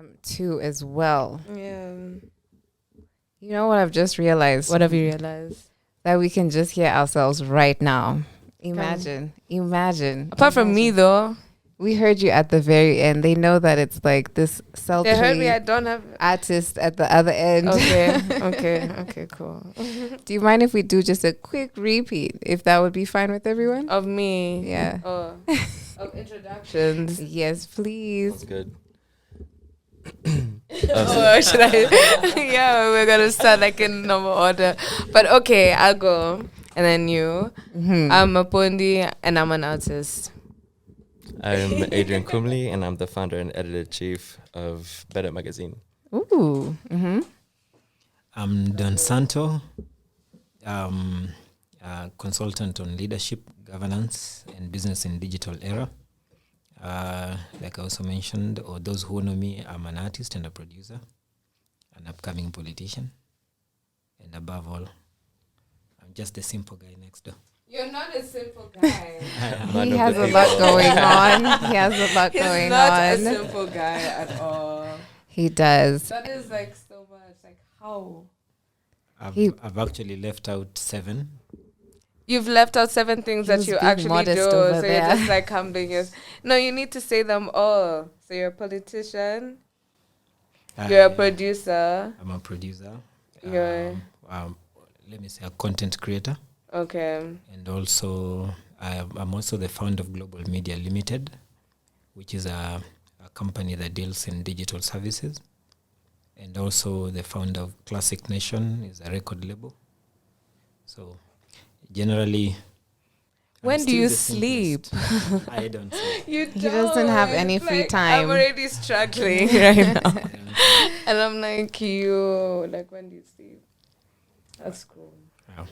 am too as well. Yeah. You know what I've just realized? What have you realized? That we can just hear ourselves right now. Imagine. Apart from me, though. We heard you at the very end. They know that it's like this They heard me. sultry I don't have. artist at the other end. Okay, cool. Do you mind if we do just a quick repeat, if that would be fine with everyone? Of me. Yeah. Oh, of introductions. Yes, please. That's good. Should I? Yeah, we're gonna start like in normal order. But okay, I'll go, and then you. I'm Apondi, and I'm an artist. I'm Adrian Kumli, and I'm the founder and editor-in-chief of Better Magazine. Ooh. I'm Don Santo, consultant on leadership, governance, and business in digital era. Like I also mentioned, or those who know me, I'm an artist and a producer, an upcoming politician, and above all, I'm just a simple guy next door. You're not a simple guy. He has a lot going on. He has a lot going He's not on. a simple guy at all. He does. That is like so much. Like how? I've actually left out 7. You've left out 7 things He that was you being actually do. modest So over you're there. just like humbling yourself. No, you need to say them all. So you're a politician. You're a producer. I'm a producer. You're Let me say a content creator. okay. And also, I'm also the founder of Global Media Limited, which is a company that deals in digital services. And also the founder of Classic Nation, is a record label. So generally, When I'm do you still the sleep? simplest. I don't sleep. You He doesn't have any It's free like, time. I'm already struggling right now. And I'm like, when do you sleep? That's cool. Wow.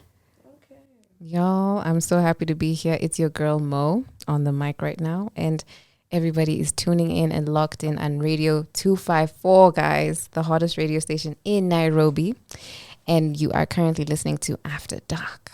Okay. Y'all, I'm so happy to be here. It's your girl Mo on the mic right now. And everybody is tuning in and locked in on Radio 254, guys, the hottest radio station in Nairobi. And you are currently listening to After Dark.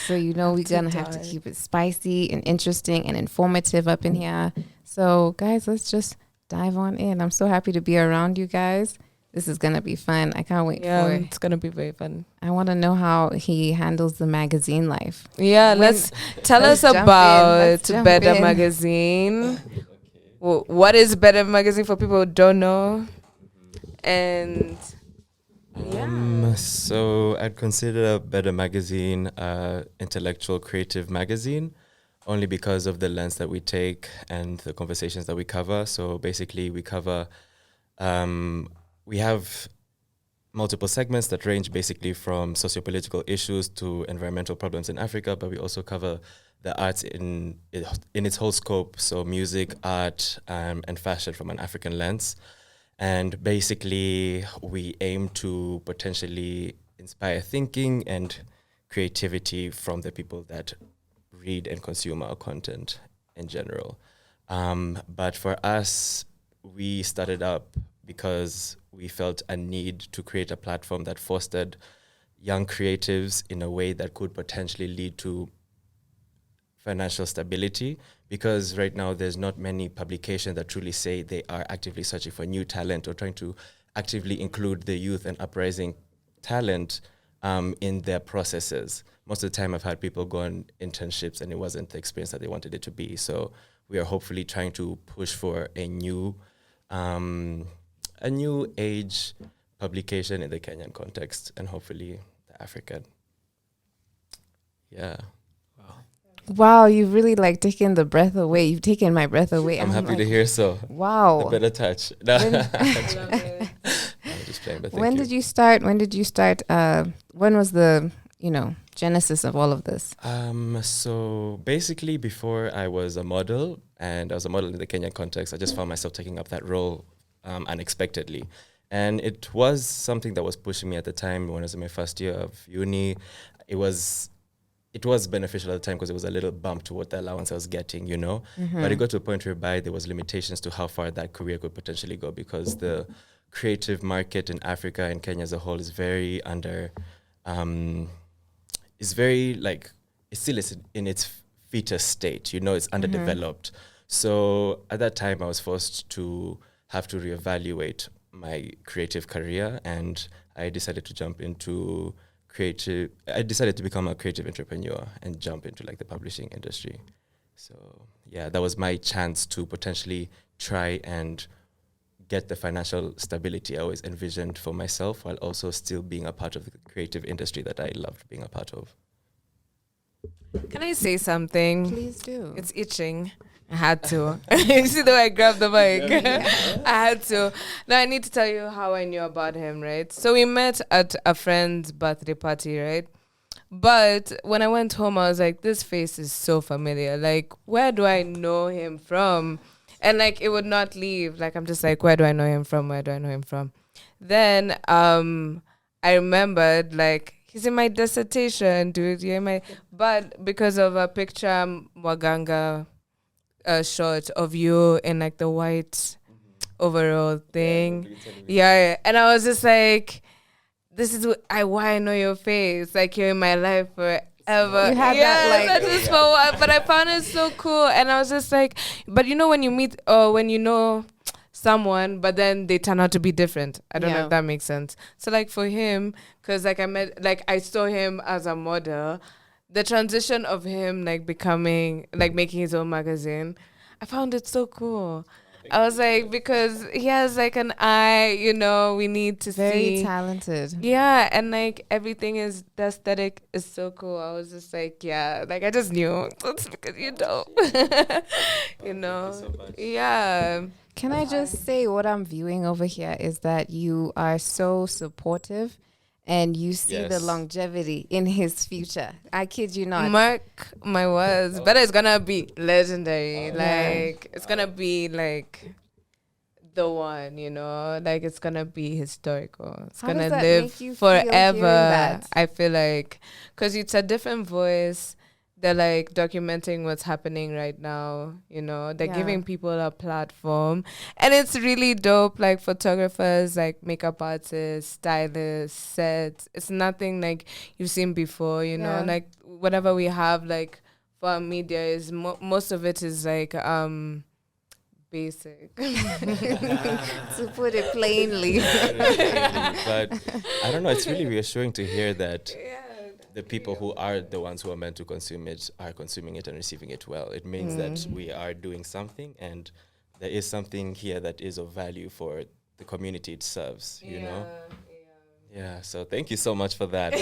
So you know we're going to have to keep it spicy and interesting and informative up in here. So, guys, let's just dive on in. I'm so happy to be around you guys. This is going to be fun. I can't wait for it. It's going to be very fun. I want to know how he handles the magazine life. Yeah, Let's tell us jump in. about Let's jump Better in. Magazine. What is Better Magazine for people who don't know? And So I'd consider Better Magazine intellectual creative magazine, only because of the lens that we take and the conversations that we cover. So basically we cover, we have multiple segments that range basically from sociopolitical issues to environmental problems in Africa, but we also cover the arts in its whole scope, so music, art, and fashion from an African lens. And basically, we aim to potentially inspire thinking and creativity from the people that read and consume our content in general. But for us, we started up because we felt a need to create a platform that fostered young creatives in a way that could potentially lead to financial stability, because right now there's not many publications that truly say they are actively searching for new talent or trying to actively include the youth and uprising talent in their processes. Most of the time I've had people go on internships and it wasn't the experience that they wanted it to be. So we are hopefully trying to push for a new age publication in the Kenyan context and hopefully the African. Yeah. Wow, you've really like taken the breath away. You've taken my breath away. I'm happy like, to hear so. Wow. A better touch. No. When- I'm just playing, but When did you start? When was the, genesis of all of this? So basically before I was a model, and I was a model in the Kenyan context, I just found myself taking up that role unexpectedly. And it was something that was pushing me at the time when I was in my first year of uni. It was beneficial at the time because it was a little bump to what the allowance I was getting, But it got to a point whereby there was limitations to how far that career could potentially go, because the creative market in Africa and Kenya as a whole is very it's still in its fetus state, it's underdeveloped. So at that time I was forced to have to reevaluate my creative career, and I decided to jump into creative. I decided to become a creative entrepreneur and jump into like the publishing industry. So yeah, that was my chance to potentially try and get the financial stability I always envisioned for myself, while also still being a part of the creative industry that I loved being a part of. Can I say something? Please do. It's itching. I had to. You see the way I grabbed the mic? I had to. Now I need to tell you how I knew about him, right? So we met at a friend's birthday party, right? But when I went home, I was like, this face is so familiar. Like, where do I know him from? And like, it would not leave. Like, I'm just like, where do I know him from? Where do I know him from? Then I remembered, like, he's in my dissertation, dude. You're in my... But because of a picture, Waganga shot of you in like the white overall thing. Yeah. And I was just like, this is why I know your face. Like, you're in my life forever. You had that, like... For a while, but I found it so cool. And I was just like, but you know when you meet, or when you know someone, but then they turn out to be different. I don't know if that makes sense. So like for him, because like I saw him as a model, the transition of him like becoming, like making his own magazine, I found it so cool. I was like, because he has like an eye, you know, we need to see. Very talented. Yeah, and like everything is, the aesthetic is so cool. I was just like, yeah, like I just knew. It's because you know. You know. Thank you so much. Yeah. Can I just say what I'm viewing over here is that you are so supportive and you see the Yes. longevity in his future. I kid you not. Mark my words. Better it's gonna be legendary. Like it's gonna be like the one, you know. Like it's gonna be historical. It's How gonna does that live make you feel hearing forever. that? I feel like because it's a different voice. They're like documenting what's happening right now, you know. They're giving people a platform, and it's really dope. Like photographers, like makeup artists, stylists, sets. It's nothing like you've seen before, you know. Like whatever we have, like for our media, is most of it is like basic. To put it plainly. But I don't know, it's really reassuring to hear that the people who are the ones who are meant to consume it are consuming it and receiving it well. It means that we are doing something, and there is something here that is of value for the community it serves, you know? Yeah, so thank you so much for that.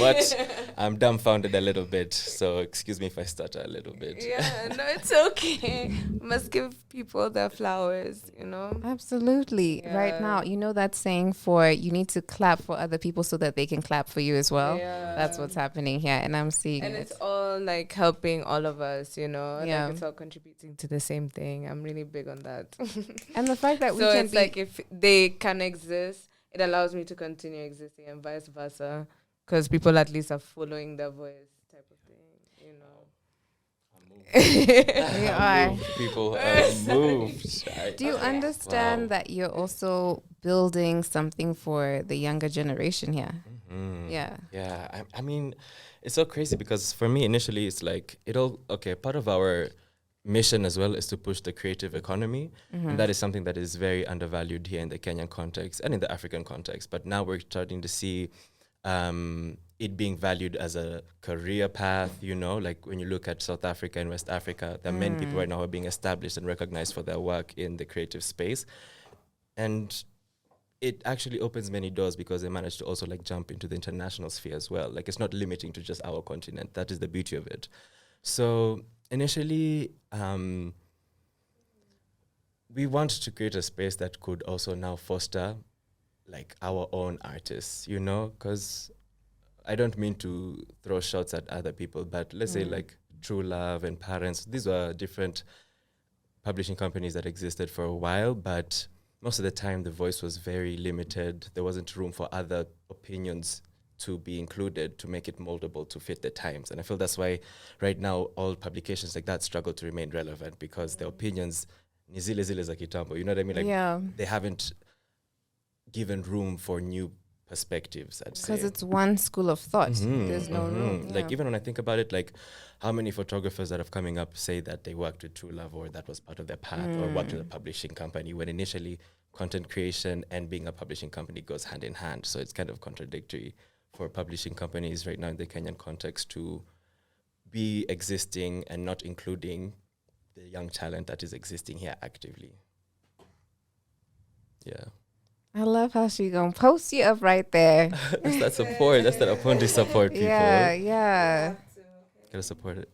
I'm dumbfounded a little bit, so excuse me if I stutter a little bit. Yeah, no, it's okay. Must give people their flowers, you know? Absolutely. Right now, you know that saying for you need to clap for other people so that they can clap for you as well? Yeah. That's what's happening here, and I'm seeing And it. it's all like helping all of us, you know? Yeah. Like it's all contributing to the same thing. I'm really big on that. And the fact that we So can it's be... like if they can exist, it allows me to continue existing and vice versa. Because people at least are following their voice type of thing, you know? We are. People are moved. Do you understand that you're also building something for the younger generation here? Yeah. Yeah, I mean, it's so crazy because for me, initially, it's like, part of our mission as well is to push the creative economy. And that is something that is very undervalued here in the Kenyan context and in the African context. But now we're starting to see it being valued as a career path, you know, like when you look at South Africa and West Africa, there are many people right now who are being established and recognized for their work in the creative space. And it actually opens many doors because they managed to also like jump into the international sphere as well. Like it's not limiting to just our continent. That is the beauty of it. So initially, we want to create a space that could also now foster like our own artists, you know, because I don't mean to throw shots at other people, but let's say like True Love and Parents, these were different publishing companies that existed for a while, but most of the time the voice was very limited. There wasn't room for other opinions to be included to make it moldable to fit the times. And I feel that's why right now all publications like that struggle to remain relevant because their opinions ni zile za kitambo, you know what I mean? Like they haven't given room for new perspectives, I'd say. Because it's one school of thought. There's no room. Like even when I think about it, like how many photographers that have coming up say that they worked with True Love or that was part of their path or worked with a publishing company when initially content creation and being a publishing company goes hand in hand. So it's kind of contradictory for publishing companies right now in the Kenyan context to be existing and not including the young talent that is existing here actively. Yeah. I love how she gonna post you up right there. That's that support. That's that Apondi support, people. Yeah. Gotta support it.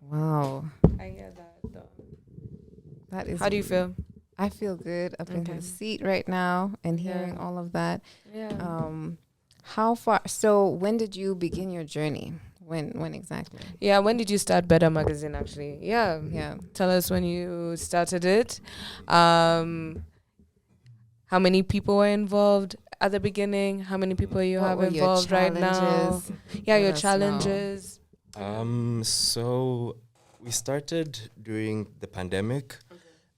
Wow. I hear that though. That is. How do you feel? I feel good up in Okay. the seat right now and Yeah. hearing all of that. Yeah. How far? So when did you begin your journey? When exactly? Yeah, when did you start Better Magazine actually? Yeah. Yeah. Tell us when you started it. How many people were involved at the beginning? How many people you What have were your involved right now? challenges? Yeah, Let your us know. challenges. So we started during the pandemic,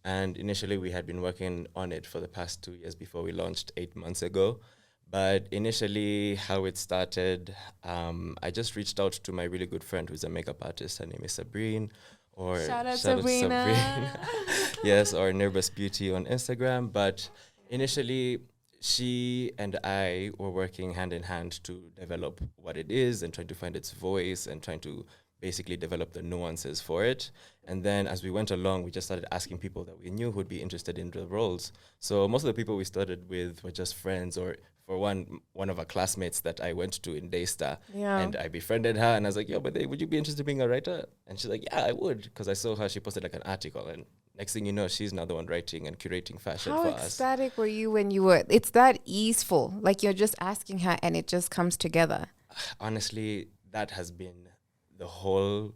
and initially we had been working on it for the past 2 years before we launched 8 months ago. But initially, how it started, I just reached out to my really good friend who's a makeup artist. Her name is Sabrine. Or Shout out to Sabrina. Yes, or Nervous Beauty on Instagram. But initially, she and I were working hand in hand to develop what it is and trying to find its voice and trying to basically develop the nuances for it. And then as we went along, we just started asking people that we knew who'd be interested in the roles. So most of the people we started with were just friends, or for one of our classmates that I went to in Daystar. Yeah. And I befriended her and I was like, yo, but would you be interested in being a writer? And she's like, yeah, I would. Because I saw her, she posted like an article, and next thing you know, she's now the one writing and curating fashion How for us. ecstatic were you when you were? It's that easeful. Like you're just asking her and it just comes together. Honestly, that has been the whole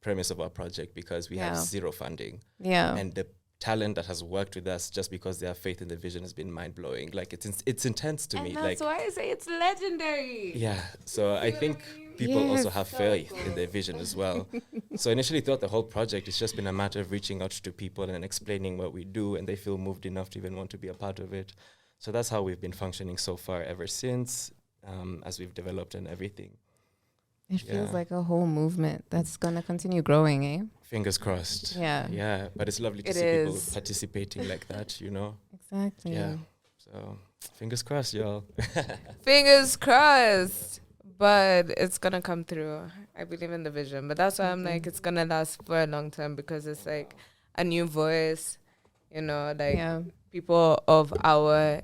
premise of our project, because we have Yeah. zero funding. Yeah. And the talent that has worked with us just because they have faith in the vision has been mind-blowing. Like it's intense to me. Like, why I say it's legendary. yeah. So I think people Yes. also have faith in their vision as well. So initially throughout the whole project, it's just been a matter of reaching out to people and explaining what we do, and they feel moved enough to even want to be a part of it. So that's how we've been functioning so far ever since, as we've developed and everything. It feels Yeah. like a whole movement that's gonna continue growing, eh? Fingers crossed. Yeah. Yeah, but it's lovely to It see people is. participating like that, you know? Exactly. Yeah. So fingers crossed, y'all. Fingers crossed. But it's gonna come through. I believe in the vision. But that's why I'm like, it's gonna last for a long time, because it's like a new voice, you know, like Yeah. people of our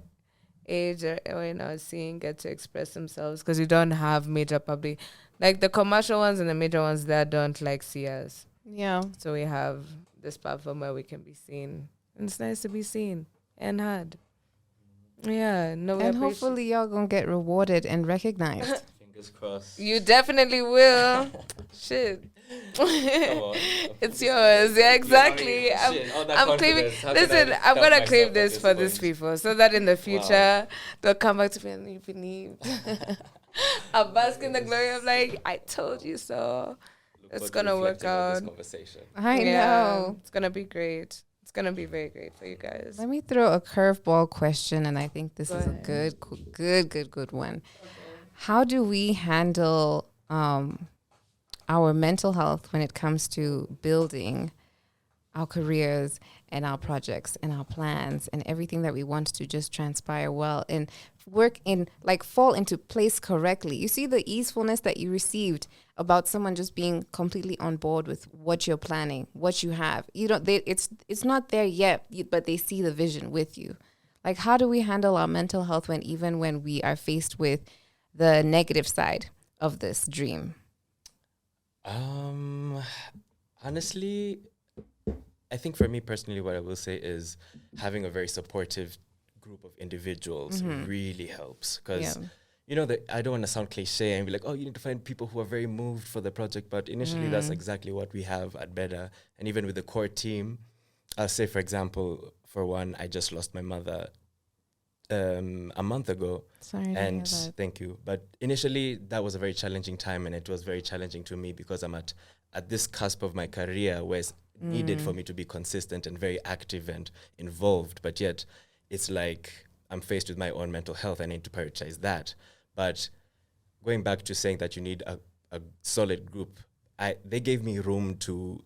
age or in our scene get to express themselves, because we don't have major public, like the commercial ones and the major ones that don't like see us. Yeah. So we have this platform where we can be seen. And it's nice to be seen and heard. Yeah, no, we And appreciate- hopefully y'all gonna get rewarded and recognized. Fingers crossed. You definitely will. Shit. It's yours. Yeah, exactly. I'm claiming. Listen, I'm gonna claim this for these people, so that in the future they'll come back to me and you believe. I'll bask in the glory of like, I told you so. It's gonna work out. I know. It's gonna be great. It's gonna be very great for you guys. Let me throw a curveball question, and I think this Go is a ahead. good one. How do we handle our mental health when it comes to building our careers and our projects and our plans and everything that we want to just transpire well and work in, like, fall into place correctly? You see the easefulness that you received about someone just being completely on board with what you're planning, what you have. You don't, it's not there yet, but they see the vision with you. Like, how do we handle our mental health even when we are faced with the negative side of this dream? Honestly, I think for me personally, what I will say is having a very supportive group of individuals really helps, because you know, I don't want to sound cliche and be like, oh, you need to find people who are very moved for the project, but initially that's exactly what we have at Better. And even with the core team, I'll say, for example, for one, I just lost my mother a month ago. Sorry to And hear that. thank you. But initially that was a very challenging time, and it was very challenging to me because I'm at this cusp of my career where it's needed for me to be consistent and very active and involved. But yet it's like I'm faced with my own mental health. I need to prioritize that. But going back to saying that you need a solid group, they gave me room to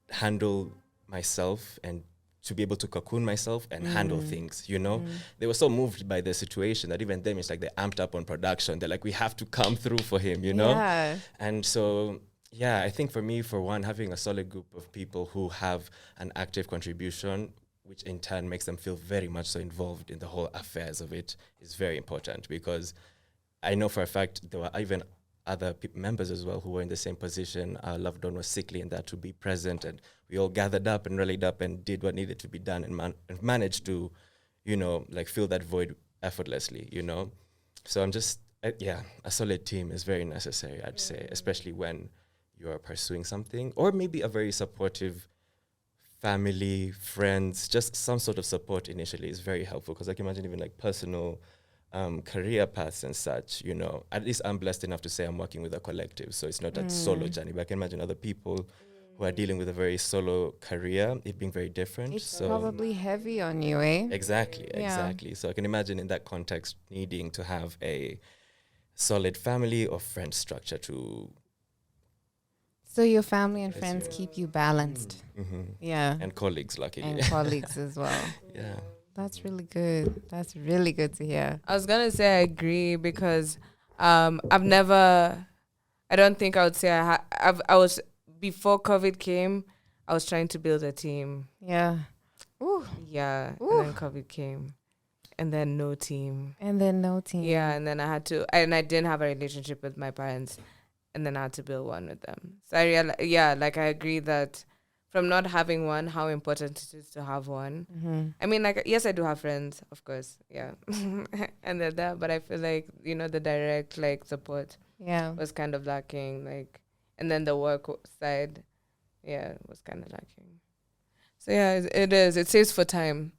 handle myself and to be able to cocoon myself and handle things, you know? They were so moved by the situation that even them, it's like they amped up on production. They're like, we have to come through for him, you know? Yeah. And so, yeah, I think for me, for one, having a solid group of people who have an active contribution, which in turn makes them feel very much so involved in the whole affairs of it, is very important, because I know for a fact there were even other members as well who were in the same position. Our loved one was sickly, and that to be present, and we all gathered up and rallied up and did what needed to be done, and managed to, you know, like fill that void effortlessly, you know. So I'm just, a solid team is very necessary, I'd say, especially when you're pursuing something, or maybe a very supportive family, friends, just some sort of support initially is very helpful, because I can imagine even like personal career paths and such, you know. At least I'm blessed enough to say I'm working with a collective, so it's not a solo journey, but I can imagine other people who are dealing with a very solo career, it being very different. It's so probably heavy on you, eh? Exactly. So I can imagine in that context needing to have a solid family or friend structure to... So your family and friends keep you balanced. Yeah. And colleagues, luckily. And colleagues as well. Yeah. That's really good. That's really good to hear. I was gonna say I agree, because I don't think I would say I was, before COVID came, I was trying to build a team. Yeah. Ooh. Yeah. Ooh. And then COVID came. And then no team. And then no team. Yeah, and then I didn't have a relationship with my parents, and then I had to build one with them. So I realized, I agree that from not having one, how important it is to have one. I mean, like, yes, I do have friends, of course, yeah. And they're there, but I feel like, you know, the direct, like, support was kind of lacking, like, and then the work side, was kind of lacking. So, it is. It saves for time.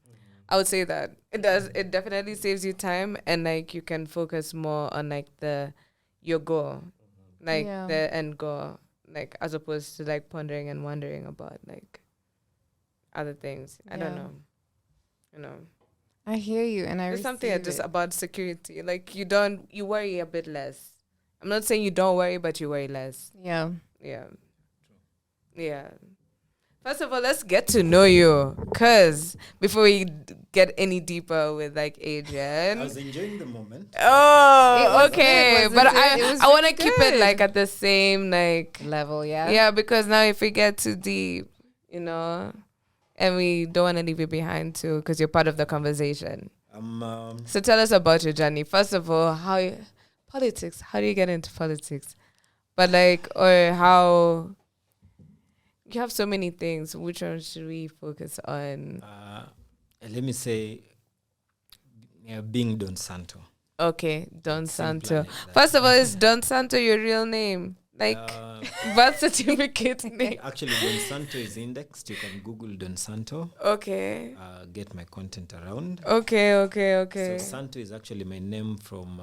I would say that. It does. It definitely saves you time, and, like, you can focus more on, like, your goal, like, the end goal. Like, as opposed to like pondering and wondering about like other things. I don't know. You know. I hear you, and there's something just about security. Like you worry a bit less. I'm not saying you don't worry, but you worry less. Yeah. First of all, let's get to know you, cause before we get any deeper with like Adrian. I was enjoying the moment. Oh, okay, but I want to really keep it like at the same like level, yeah. Yeah, because now if we get too deep, you know, and we don't want to leave you behind too, because you're part of the conversation. So tell us about your journey. First of all, politics. How do you get into politics? But like, or how. You have so many things. Which one should we focus on? Let me say, being Don Santo. Okay, Don Santo. Like First of all, is Don Santo your real name? Like birth certificate name? Actually, Don Santo is indexed. You can Google Don Santo. Okay. Get my content around. Okay. So Santo is actually my name from,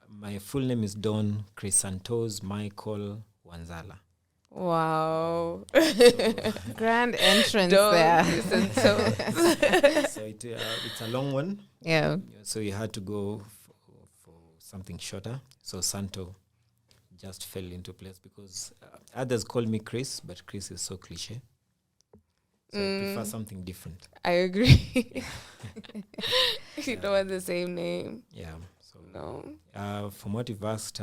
my full name is Don Chrysantos Michael Wanzala. Wow. Grand entrance there. So it's a long one. Yeah. So you had to go for something shorter. So Santo just fell into place, because others call me Chris, but Chris is so cliche. So I prefer something different. I agree. You don't want the same name. Yeah. So no. From what you've asked,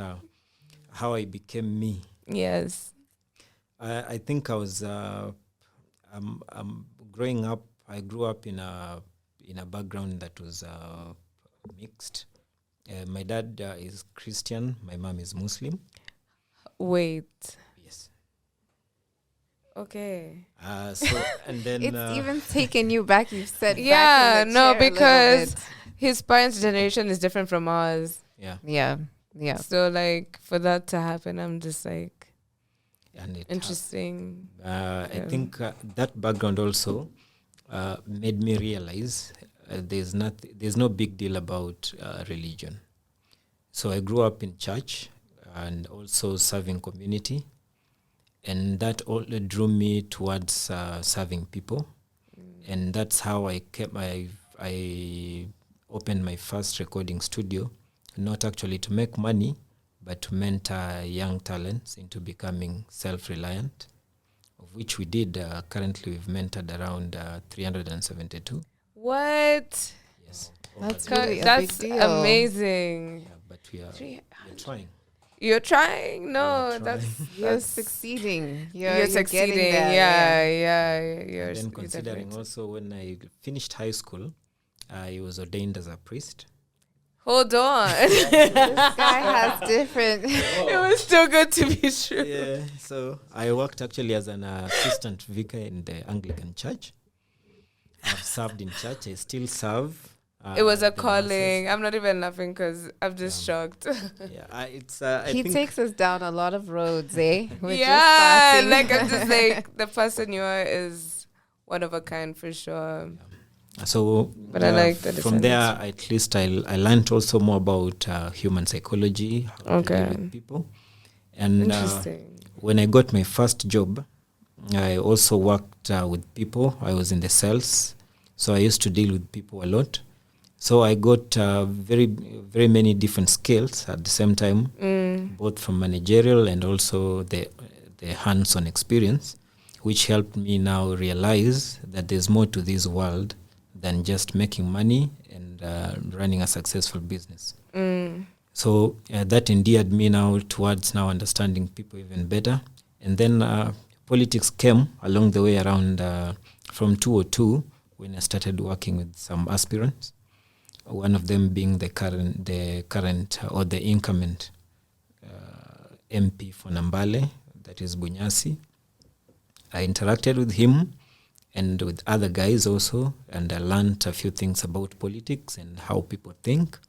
how I became me. Yes. I think I was growing up. I grew up in a background that was mixed. My dad is Christian. My mom is Muslim. Wait. Yes. Okay. So and then It's even taken you back. You've said yeah, back in the no, chair a little because bit. his parents' generation is different from ours. Yeah. So like for that to happen, I'm just like. And Interesting. I think that background also made me realize there's no big deal about religion. So I grew up in church and also serving community, and that all drew me towards serving people, and that's how I opened my first recording studio, not actually to make money, but to mentor young talents into becoming self-reliant. of which we did. Currently, we've mentored around 372. What? Yes. That's over the really years. a That's big deal. amazing. Yeah, but we're 300. trying. You're trying? No, We're that's trying. You're that's succeeding. you're You're succeeding. getting there. Yeah. You're And then you're considering definitely- also when I finished high school, I was ordained as a priest. Hold on. This guy has different. It was too good to be true. Yeah, so I worked actually as an assistant vicar in the Anglican Church. I've served in church. I still serve. It was a the calling. I'm not even laughing because I'm just shocked. masses. Yeah, I He think takes us down a lot of roads, eh? We're just yeah, starting. like I'm just like the person you are is one of a kind for sure. so. But I like the from there, descendants. at least I learned also more about human psychology, how to deal Okay. with people, and Interesting. when I got my first job, I also worked with people. I was in the sales, so I used to deal with people a lot. So I got very many different skills at the same time, both from managerial and also the hands-on experience, which helped me now realize that there's more to this world than just making money and running a successful business. So that endeared me now towards now understanding people even better. And then politics came along the way around from 2002 when I started working with some aspirants. One of them being the current or the incumbent MP for Nambale, that is Bunyasi. I interacted with him and with other guys also, and I learned a few things about politics and how people think.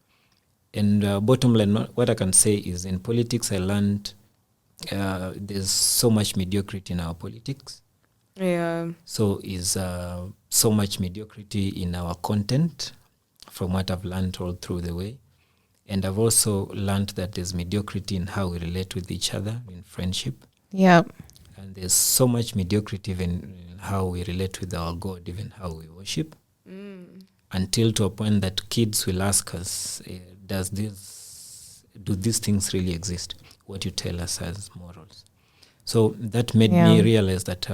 And bottom line, what I can say is in politics, I learned there's so much mediocrity in our politics. Yeah. So is so much mediocrity in our content, from what I've learned all through the way. And I've also learned that there's mediocrity in how we relate with each other in friendship. Yep. And there's so much mediocrity even in how we relate with our God, even how we worship. Until to a point that kids will ask us, do these things really exist? What you tell us as morals. So that made me realize that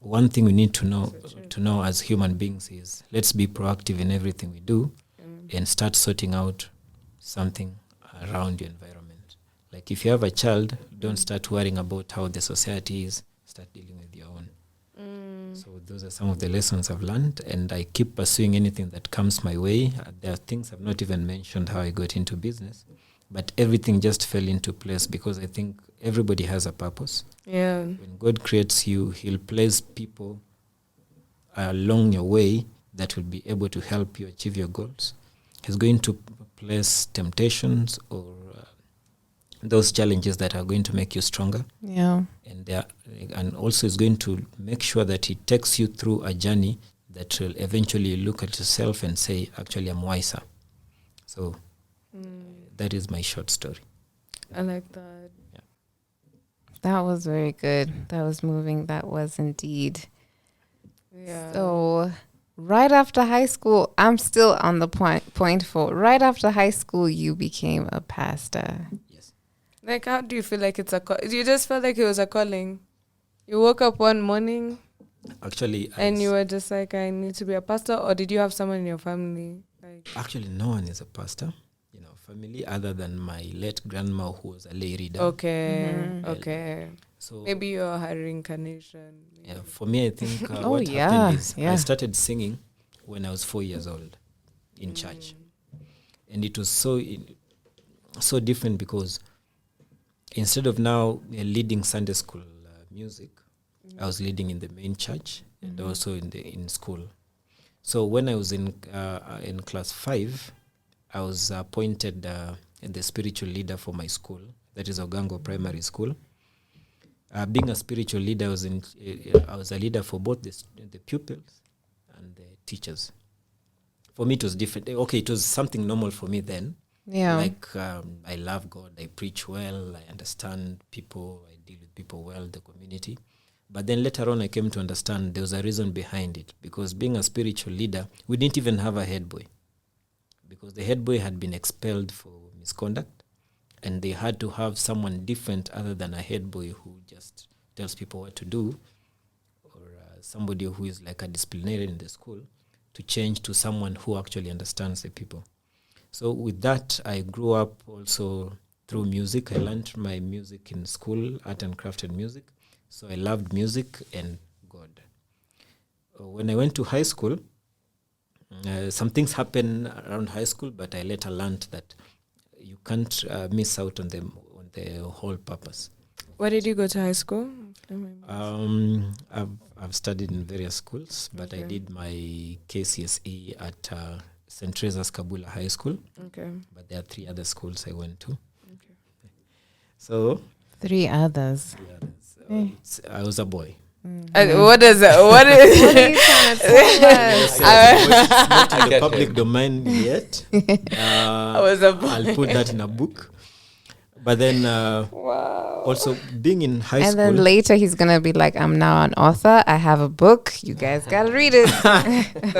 one thing we need to know as human beings is let's be proactive in everything we do and start sorting out something around your environment. Like if you have a child, don't start worrying about how the society is, start dealing with your own. So those are some of the lessons I've learned, and I keep pursuing anything that comes my way. There are things I've not even mentioned how I got into business, but everything just fell into place because I think everybody has a purpose. Yeah. When God creates you, He'll place people along your way that will be able to help you achieve your goals. He's going to place temptations or those challenges that are going to make you stronger. Yeah. And also is going to make sure that He takes you through a journey that will eventually look at yourself and say, actually, I'm wiser. So that is my short story. I like that. That was very good. That was moving. That was indeed. Yeah. So, right after high school, I'm still on the point for right after high school, you became a pastor. Yes. Like, how do you feel like it's a you just felt like it was a calling? You woke up one morning Actually, and you were just like, I need to be a pastor, or did you have someone in your family? Like, actually, no one is a pastor in our family other than my late grandma, who was a lay reader. okay, okay. So Maybe you're her reincarnation. yeah, for me, I think Oh, what yeah, happened is yeah. I started singing when I was 4 years old in church, and it was so different because instead of now leading Sunday school music, I was leading in the main church and also in school. So when I was in class 5, I was appointed the spiritual leader for my school, that is Ogango Primary School. Being a spiritual leader, I was a leader for both the pupils and the teachers. For me, it was different. Okay, it was something normal for me then. Yeah. Like I love God, I preach well, I understand people, I deal with people well, the community. But then later on, I came to understand there was a reason behind it. Because being a spiritual leader, we didn't even have a head boy. Because the head boy had been expelled for misconduct. And they had to have someone different other than a head boy who just tells people what to do. somebody who is like a disciplinarian in the school to change to someone who actually understands the people. So with that, I grew up also through music. I learned my music in school, art and craft and music. So I loved music and God. When I went to high school, some things happened around high school, but I later learned that you can't miss out on the whole purpose. Where did you go to high school? I've studied in various schools, but I did my KCSE at St. Teresa's Kabula High School. Okay. But there are 3 other schools I went to. Okay. So 3 others. I was a boy. What is it? What is What are you trying to tell us? It's not in the public domain yet. I was a boy. I'll put that in a book. But then also being in high And school. then later he's going to be like, I'm now an author. I have a book. You guys got to read it.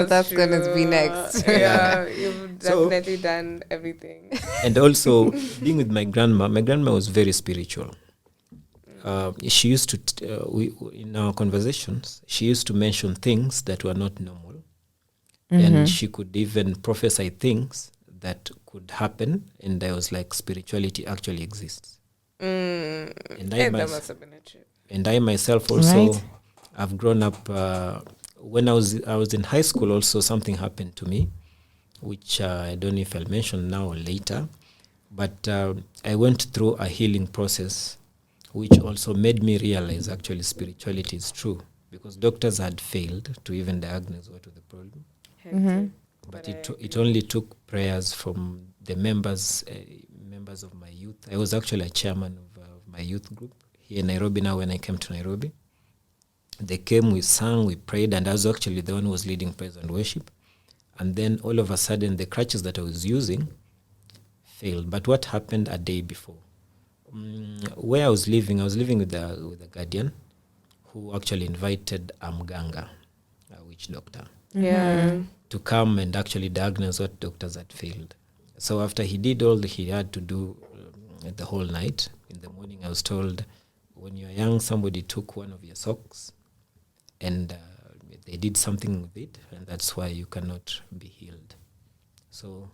That's going to be next. Yeah, you've definitely done everything. And also being with my grandma was very spiritual. She used to, in our conversations, she used to mention things that were not normal. And she could even prophesy things that could happen. And I was like, spirituality actually exists. And That must have been a trip. And I myself also, Right. I've grown up, when I was in high school also, something happened to me, which I don't know if I'll mention now or later. But I went through a healing process, which also made me realize actually spirituality is true, because doctors had failed to even diagnose what was the problem. But it only took prayers from the members of my youth. I was actually a chairman of my youth group here in Nairobi now when I came to Nairobi. They came, we sang, we prayed, and I was actually the one who was leading praise and worship. And then all of a sudden, the crutches that I was using failed. But what happened a day before? Where I was living with a guardian who actually invited a mganga, a witch doctor, to come and actually diagnose what doctors had failed. So after he did all he had to do the whole night, in the morning I was told, when you're young, somebody took one of your socks and they did something with it, and that's why you cannot be healed. So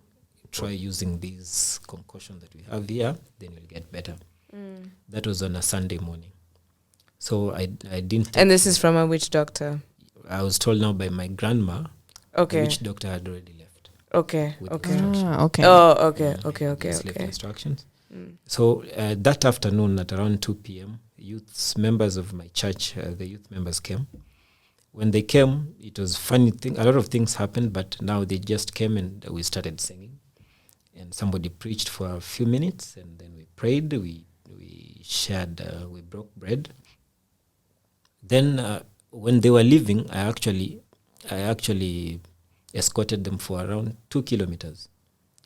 try using these concoctions that we have here, then you'll get better. That was on a Sunday morning. So I didn't... And this is from a witch doctor? I was told now by my grandma. Okay. The witch doctor had already left. Okay. With Okay. instructions. Okay. Oh, okay. Okay. Just left instructions. So that afternoon at around 2 p.m., members of my church, the youth members came. When they came, it was funny thing. A lot of things happened, but now they just came and we started singing. And somebody preached for a few minutes, and then we prayed. We shared. We broke bread. Then when they were leaving, I actually escorted them for around 2 kilometers.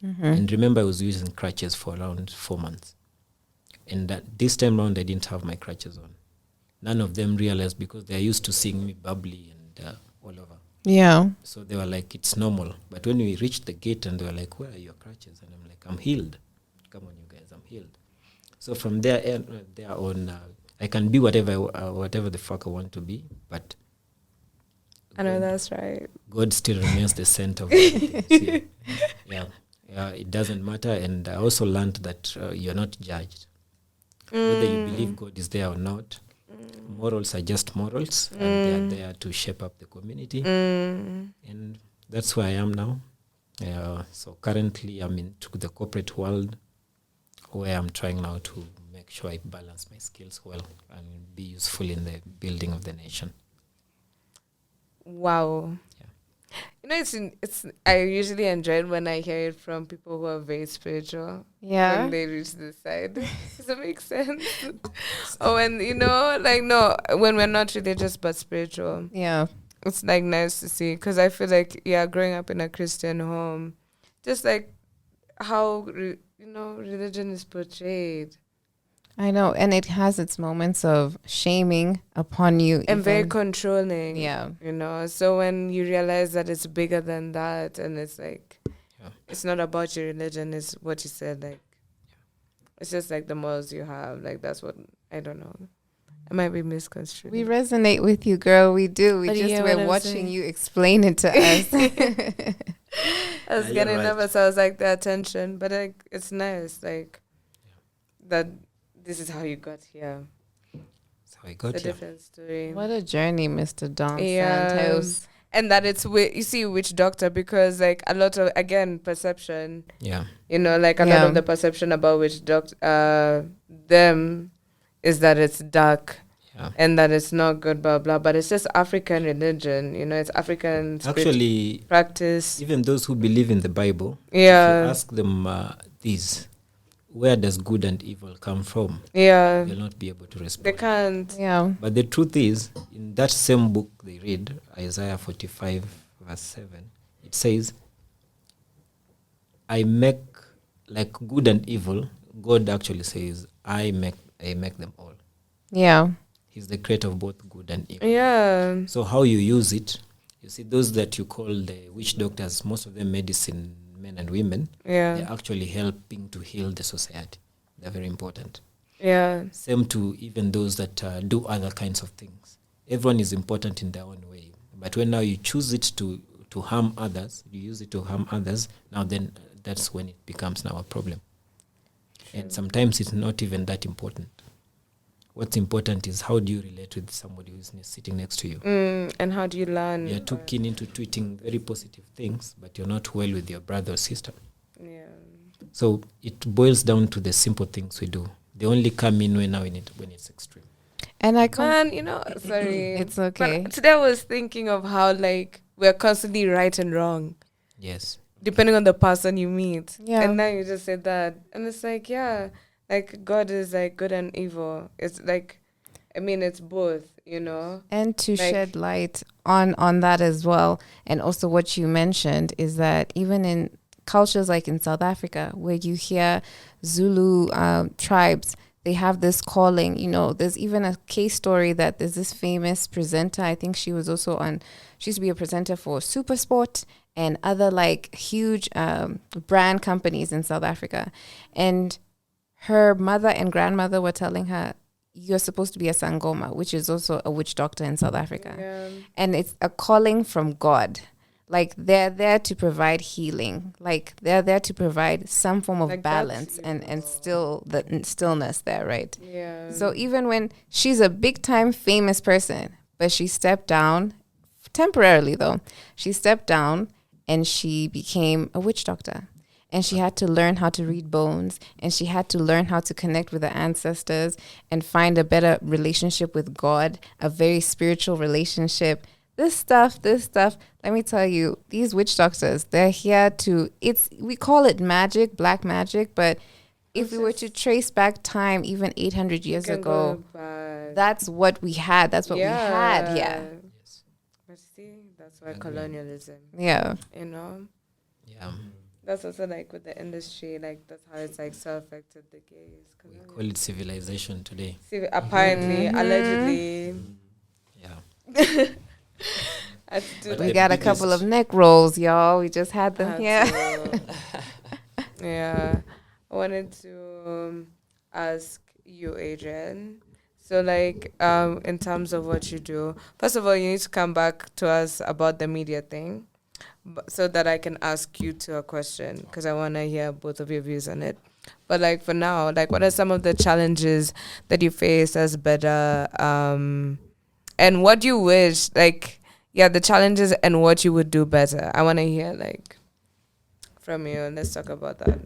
And remember, I was using crutches for around 4 months. And this time around, I didn't have my crutches on. None of them realized, because they're used to seeing me bubbly and all over. Yeah. So they were like, it's normal. But when we reached the gate and they were like, where are your crutches? And I'm like, I'm healed. Come on, you guys, I'm healed. So from there on, I can be whatever the fuck I want to be, but I know that's right. God still remains the center of everything. Yeah, it doesn't matter. And I also learned that you're not judged. Whether you believe God is there or not, morals are just morals, and they are there to shape up the community. And that's where I am now. So currently I'm into the corporate world, where I'm trying now to make sure I balance my skills well and be useful in the building of the nation. Wow. Yeah. You know, it's I usually enjoy it when I hear it from people who are very spiritual. Yeah. When they reach this side. Does that make sense? Or when, no, when we're not religious but spiritual. Yeah. It's like nice to see, because I feel like, growing up in a Christian home, just like how, religion is portrayed. I know. And it has its moments of shaming upon you. And very controlling. Yeah. So when you realize that it's bigger than that, and it's like, it's not about your religion, it's what you said, like, it's just like the morals you have, like, that's what, I don't know. I might be misconstrued. We resonate with you, girl. We do. We But just yeah, what were I'm watching saying. you explain it to us. I was Yeah, getting you're right. nervous. I was like, the attention. But like, it's nice. Like, that this is how you got here. That's how I It's got a here. different story. What a journey, Mr. Don Yeah. Santos. And that it's you see which doctor, because like a lot of, again, perception, Yeah. you know, like a lot Yeah. of the perception about which doctor them is that it's dark Yeah. and that it's not good, blah blah, but it's just African religion, you know, it's African Actually, practice. even those who believe in the Bible, if Yeah. you ask them these, where does good and evil come from? Yeah, They'll not be able to respond. they can't. Yeah. But the truth is, in that same book they read, Isaiah 45, verse 7, it says, I make like good and evil. God actually says, I make them all. Yeah. He's the creator of both good and evil. Yeah, So how you use it, you see, those that you call the witch doctors, most of them medicine men and women, yeah, they're actually helping to heal the society. They're very important. yeah, Same to even those that do other kinds of things. Everyone is important in their own way. But when now you choose it to harm others, you use it to harm others, now then that's when it becomes now a problem. And sometimes it's not even that important. What's important is how do you relate with somebody who's sitting next to you. and how do you learn? You're too keen into tweeting very positive things, but you're not well with your brother or sister. Yeah, So it boils down to the simple things we do. They only come in when it's extreme. And I man, you know, sorry, It's okay. But today I was thinking of how like we're constantly right and wrong, Yes. depending on the person you meet. Yeah. And now you just said that. And it's like, yeah, like God is like good and evil. It's like, I mean, it's both, you know? and to Like- shed light on that as well, and also what you mentioned is that even in cultures like in South Africa, where you hear Zulu tribes, they have this calling. You know, there's even a case story that there's this famous presenter. I think she was also she used to be a presenter for Supersport and other like huge brand companies in South Africa, and her mother and grandmother were telling her, you're supposed to be a sangoma, which is also a witch doctor in South Africa. Yeah. And it's a calling from God. Like they're there to provide healing. Like they're there to provide some form of Like balance that's and still the stillness there, right? Yeah. So even when she's a big time famous person, but she stepped down temporarily though, she stepped down and she became a witch doctor. And she had to learn how to read bones, and she had to learn how to connect with the ancestors and find a better relationship with God, a very spiritual relationship. This stuff, let me tell you, these witch doctors, they're here we call it magic, black magic, but if we were to trace back time, even 800 years Can ago, go back. that's what we had. That's what we had, yeah. Yes. But see, that's why colonialism, Yeah. you know? Yeah. That's also like with the industry, like that's how it's like so affected the gays. We call it civilization today. See, apparently, allegedly, Yeah. I had to do But We like got a biggest- couple of neck rolls, y'all. We just had them here. Yeah. I wanted to ask you, Adrian. So, like, in terms of what you do, first of all, you need to come back to us about the media thing, so that I can ask you to a question, because I want to hear both of your views on it. But like for now, like, what are some of the challenges that you face as better, and what you wish, like, yeah, the challenges and what you would do better? I want to hear like from you. Let's talk about that.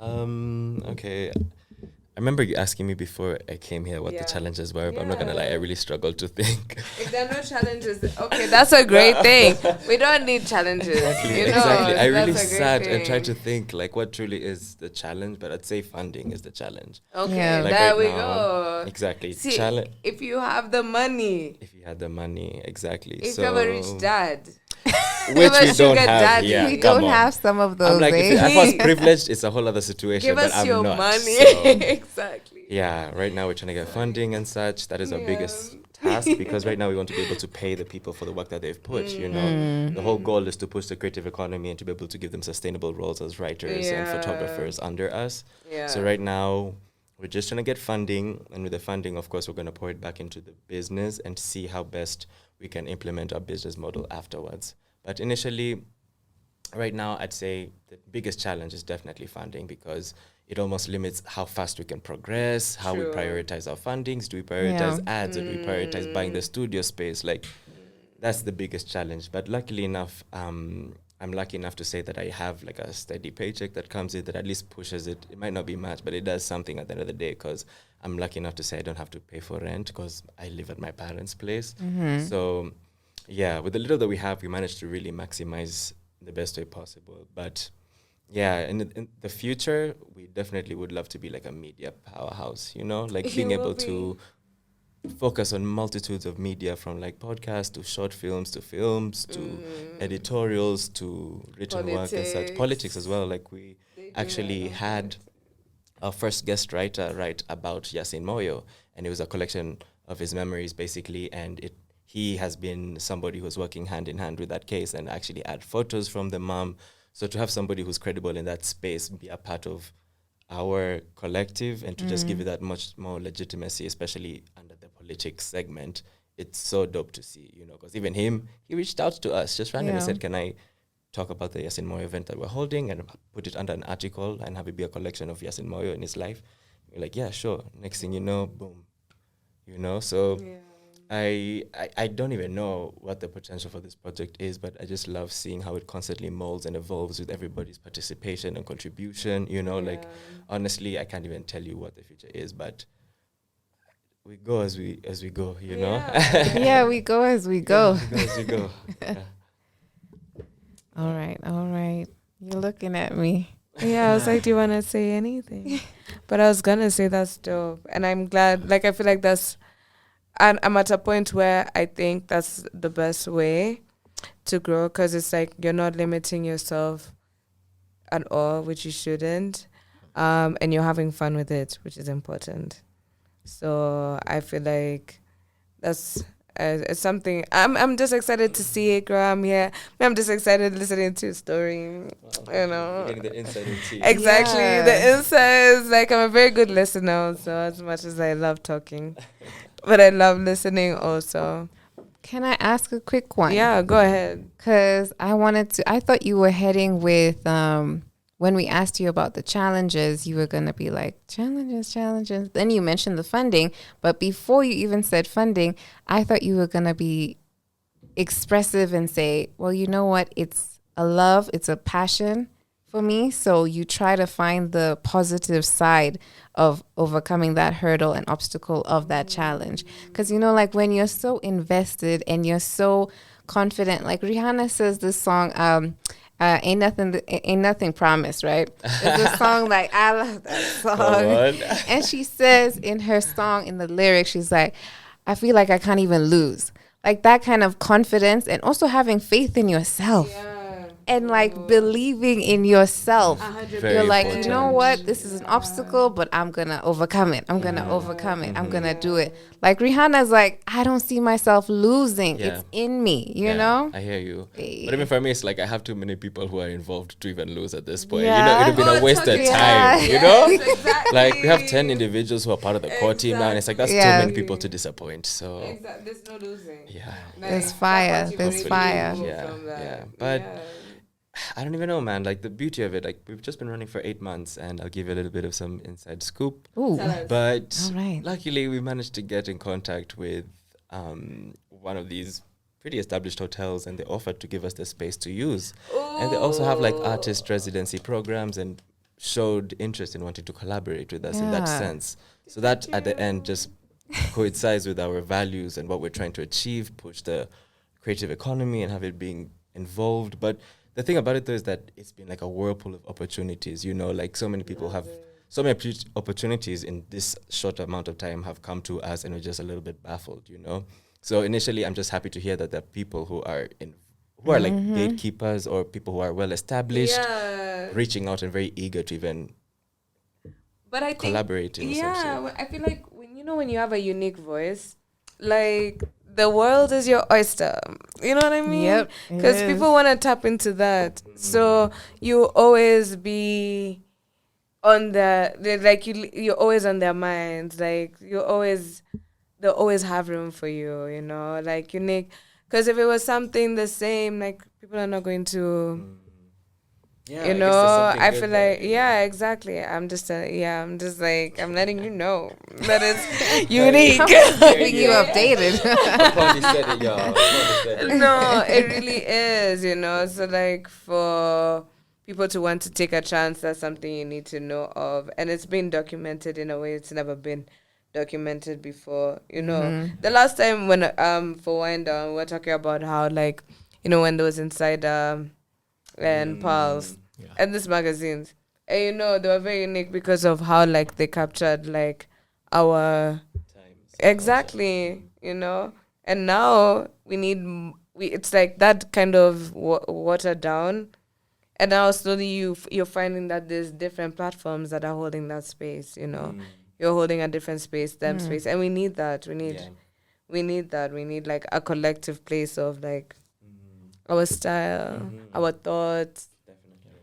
Okay. I remember you asking me before I came here what Yeah. the challenges were, but I'm not gonna lie, I really struggled to think. If there are no challenges, okay, that's a great thing. We don't need challenges. You know, Exactly. I that's really a great sat and tried to thing. think like what truly is the challenge, but I'd say funding is the challenge. Okay, Yeah. Like there right we now, go. Exactly. See, If you have the money, you had the money, exactly. if so, you have a rich dad, which have a we don't sugar have. daddy. Yeah, We come don't on. have some of those, I'm like, eh? if I was privileged, it's a whole other situation. give but us I'm your not, money. so- Exactly. Yeah, right now we're trying to get funding and such. That is our Yeah. biggest task, because right now we want to be able to pay the people for the work that they've put. You know, the whole goal is to push the creative economy and to be able to give them sustainable roles as writers and Yeah. photographers under us. Yeah. So right now we're just trying to get funding, and with the funding, of course, we're going to pour it back into the business and see how best we can implement our business model afterwards. But initially, right now, I'd say the biggest challenge is definitely funding, because it almost limits how fast we can progress, how we True. prioritize our fundings. Do we prioritize Yeah. ads, or do we prioritize buying the studio space? Like, that's the biggest challenge. But luckily enough, I'm lucky enough to say that I have like a steady paycheck that comes in that at least pushes it. It might not be much, but it does something at the end of the day, because I'm lucky enough to say I don't have to pay for rent because I live at my parents' place. So yeah, with the little that we have, we managed to really maximize the best way possible. But yeah, in the future, we definitely would love to be like a media powerhouse, you know, like being able to focus on multitudes of media, from like podcasts to short films to films to editorials to written work and such. Politics as well. Like we actually had our first guest writer write about Yasin Moyo, and it was a collection of his memories basically, and he has been somebody who's working hand in hand with that case and actually add photos from the mom. So to have somebody who's credible in that space be a part of our collective and to just give it that much more legitimacy, especially under the politics segment, it's so dope to see, you know, because even he reached out to us just randomly, said, can I talk about the Yasin Moyo event that we're holding and put it under an article and have it be a collection of Yasin Moyo in his life? We're like, yeah, sure. Next thing you know, boom, you know, so I don't even know what the potential for this project is, but I just love seeing how it constantly molds and evolves with everybody's participation and contribution, you know, like honestly, I can't even tell you what the future is, but we go as we go, you know? Yeah, we go as we go. We go as we go. Yeah. All right. You're looking at me. Yeah, I was like, do you want to say anything? But I was going to say that's dope. And I'm glad, like, I feel like I'm at a point where I think that's the best way to grow, because it's like you're not limiting yourself at all, which you shouldn't. And you're having fun with it, which is important. So I feel like that's it's something. I'm just excited to see it grow. I'm just excited listening to a story. You know, Getting the inside tea. exactly Yeah. the insights. Like, I'm a very good listener. So as much as I love talking, but I love listening also. Can I ask a quick one? Yeah, go ahead. Because I thought you were heading with, when we asked you about the challenges, you were going to be like, challenges. Then you mentioned the funding. But before you even said funding, I thought you were going to be expressive and say, well, you know what? It's a love, it's a passion for me. So you try to find the positive side of overcoming that hurdle and obstacle of that challenge. Because, you know, like when you're so invested and you're so confident, like Rihanna says this song, ain't nothing promised, right? There's a song, like, I love that song. And she says in her song, in the lyrics, she's like, I feel like I can't even lose. Like that kind of confidence, and also having faith in yourself. And like believing in yourself. You're like, important. you know what? This is an obstacle, but I'm going to overcome it. I'm going to overcome it. I'm going to do it. Like Rihanna's like, I don't see myself losing. It's in me, you know? I hear you. But even for me, it's like I have too many people who are involved to even lose at this point. Yeah. You know, it would have been a wasted time, you know? Like we have 10 individuals who are part of the core team now, and it's like that's too many people to disappoint. So There's no losing. yeah. There's fire. There's fire. Yeah. But I don't even know, man. Like the beauty of it, like we've just been running for 8 months, and I'll give you a little bit of some inside scoop. Ooh. But All right. luckily, we managed to get in contact with one of these pretty established hotels, and they offered to give us the space to use. And they also have like artist residency programs, and showed interest in wanting to collaborate with us in that sense. So that at the end just coincides with our values and what we're trying to achieve, push the creative economy and have it being involved. But the thing about it though is that it's been like a whirlpool of opportunities, you know, like so many people have so many opportunities in this short amount of time have come to us, and we're just a little bit baffled, you know. So initially I'm just happy to hear that there are people who are like gatekeepers or people who are well established, reaching out and very eager to even collaborate in some shape. I feel like when you have a unique voice, like the world is your oyster. You know what I mean? Yep. Because people want to tap into that. So you always be on you're always on their minds. Like they'll always have room for you, you know, like unique. Because if it was something the same, like people are not going to, you know. I feel like exactly. I'm just like I'm letting you know that it's unique. Keeping you updated. Apondi said it, y'all. Apondi said it. No, it really is, you know. So like for people to want to take a chance, that's something you need to know of, and it's been documented in a way it's never been documented before, you know. The last time when for Wind Down, we were talking about how, like, you know, when there was Insider and Pulse and these magazines, and you know, they were very unique because of how, like, they captured like our exactly, you know. And now it's like that kind of watered down. And now slowly you're finding that there's different platforms that are holding that space, you know. You're holding a different space, space. And we need that. We need that. We need like a collective place of like our style, our thoughts. Definitely.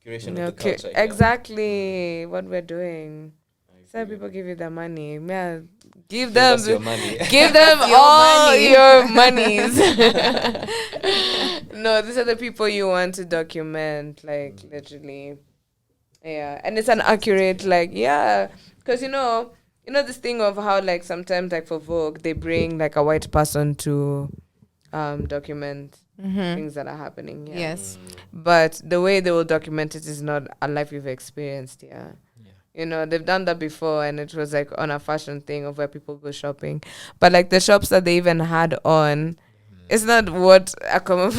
Curation of the culture. Exactly what we're doing. Some people give you their money. Yeah. Give them them your money. Give them all your monies. No, these are the people you want to document, like literally. Yeah. And it's an accurate, like, because you know this thing of how, like, sometimes, like, for Vogue, they bring like a white person to document things that are happening. Yeah. Yes. But the way they will document it is not a life you've experienced. Yeah. You know, they've done that before, and it was like on a fashion thing of where people go shopping. But like the shops that they even had on, it's not what a common.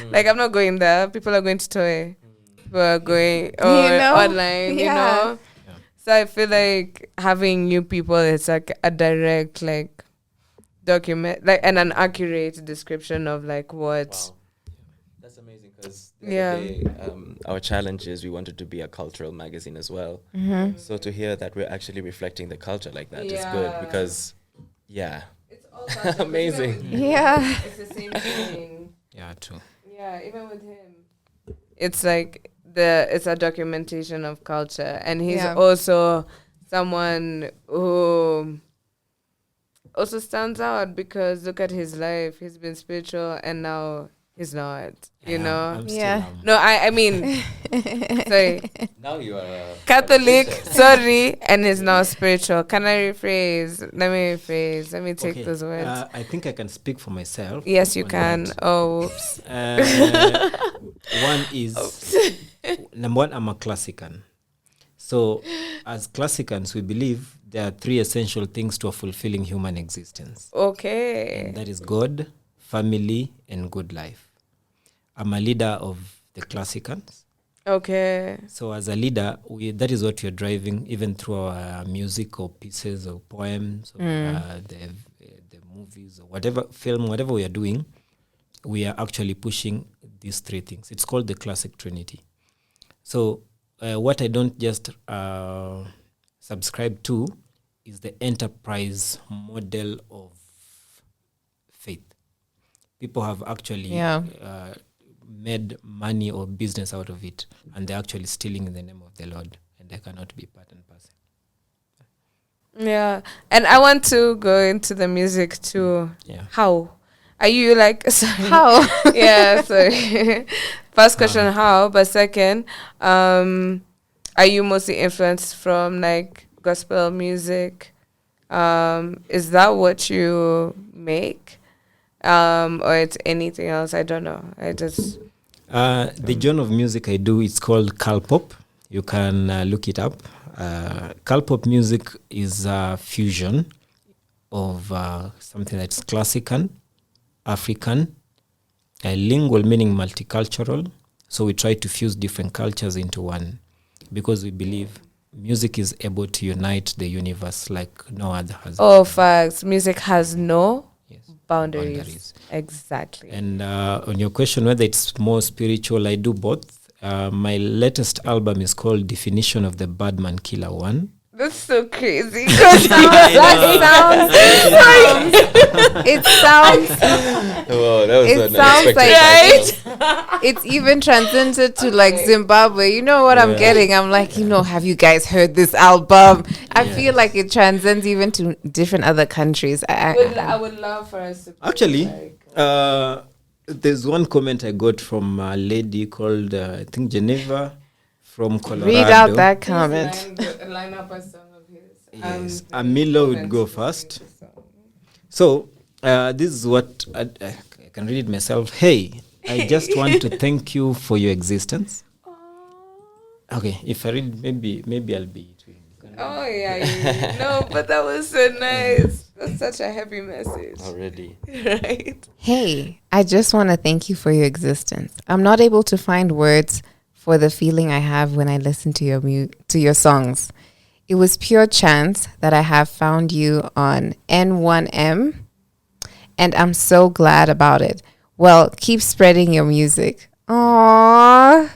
Like, I'm not going there. People are going to Toy. People are going online. You know. So I feel like having new people, it's like a direct, like, document, like, and an accurate description of like what. Wow. That's amazing, because day, our challenge is we wanted to be a cultural magazine as well. So to hear that we're actually reflecting the culture like that is good, because it's all amazing. It's the same thing. Yeah, true. Yeah, even with him, it's like it's a documentation of culture, and he's also someone who also stands out because look at his life. He's been spiritual, and now he's not. You know. No, I mean, sorry. Now you are Catholic. Sorry, and he's now spiritual. Can I rephrase? Let me rephrase. Let me take those words. I think I can speak for myself. Yes, you can. That. Oh, whoops. One is number one. I'm a classican. So, as classicans, we believe there are three essential things to a fulfilling human existence. Okay. And that is God, family, and good life. I'm a leader of the classicans. Okay. So as a leader, that is what we're driving, even through our music or pieces or poems or the movies or whatever film, whatever we are doing, we are actually pushing these three things. It's called the classic trinity. So what I don't just subscribe to is the enterprise model of faith. People have actually made money or business out of it, and they're actually stealing in the name of the Lord, and they cannot be part and parcel. Yeah, and I want to go into the music too. Yeah. How? Are you like, sorry. How? Yeah, sorry. First question, how? But second, are you mostly influenced from like gospel music? Is that what you make? Or it's anything else? I don't know. I just... the genre of music I do, it's called Calpop. You can look it up. Calpop music is a fusion of something that's classical, African, lingual meaning multicultural. So we try to fuse different cultures into one, because we believe music is able to unite the universe like no other has. Oh, facts. Music has no boundaries. Exactly. And on your question whether it's more spiritual, I do both. My latest album is called Definition of the Badman Killer 1. That's so crazy. It sounds Whoa, that was it an sounds unexpected like title. It's even transcended to like Zimbabwe. You know what I'm getting? I'm like, have you guys heard this album? I feel like it transcends even to different other countries. I would love for us to Actually, there's one comment I got from a lady called, I think, Geneva from Colorado. Read out that comment. Line up a song of his. Yes, Amilo would go first. So, this is what I can read it myself. Hey, I just want to thank you for your existence. Okay, if I read, maybe I'll be it. Oh yeah. No, but that was so nice. That's such a heavy message. Already. Right. Hey, I just want to thank you for your existence. I'm not able to find words for the feeling I have when I listen to your songs. It was pure chance that I have found you on N1M, and I'm so glad about it. Well, keep spreading your music. Aww.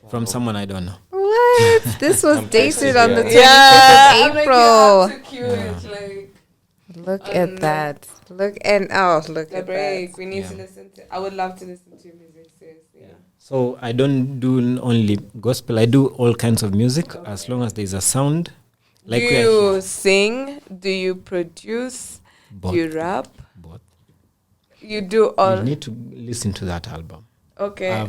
From someone I don't know. What? This was dated on the 25th Yeah, of April. Like, cute. Like, Look at that. Look at the break. that. We need to listen to. I would love to listen to your music. Seriously. Yeah. So I don't do only gospel. I do all kinds of music as long as there's a sound. Like do you sing? Do you produce? Both. Do you rap? Both. You do all. You need to listen to that album. Okay. I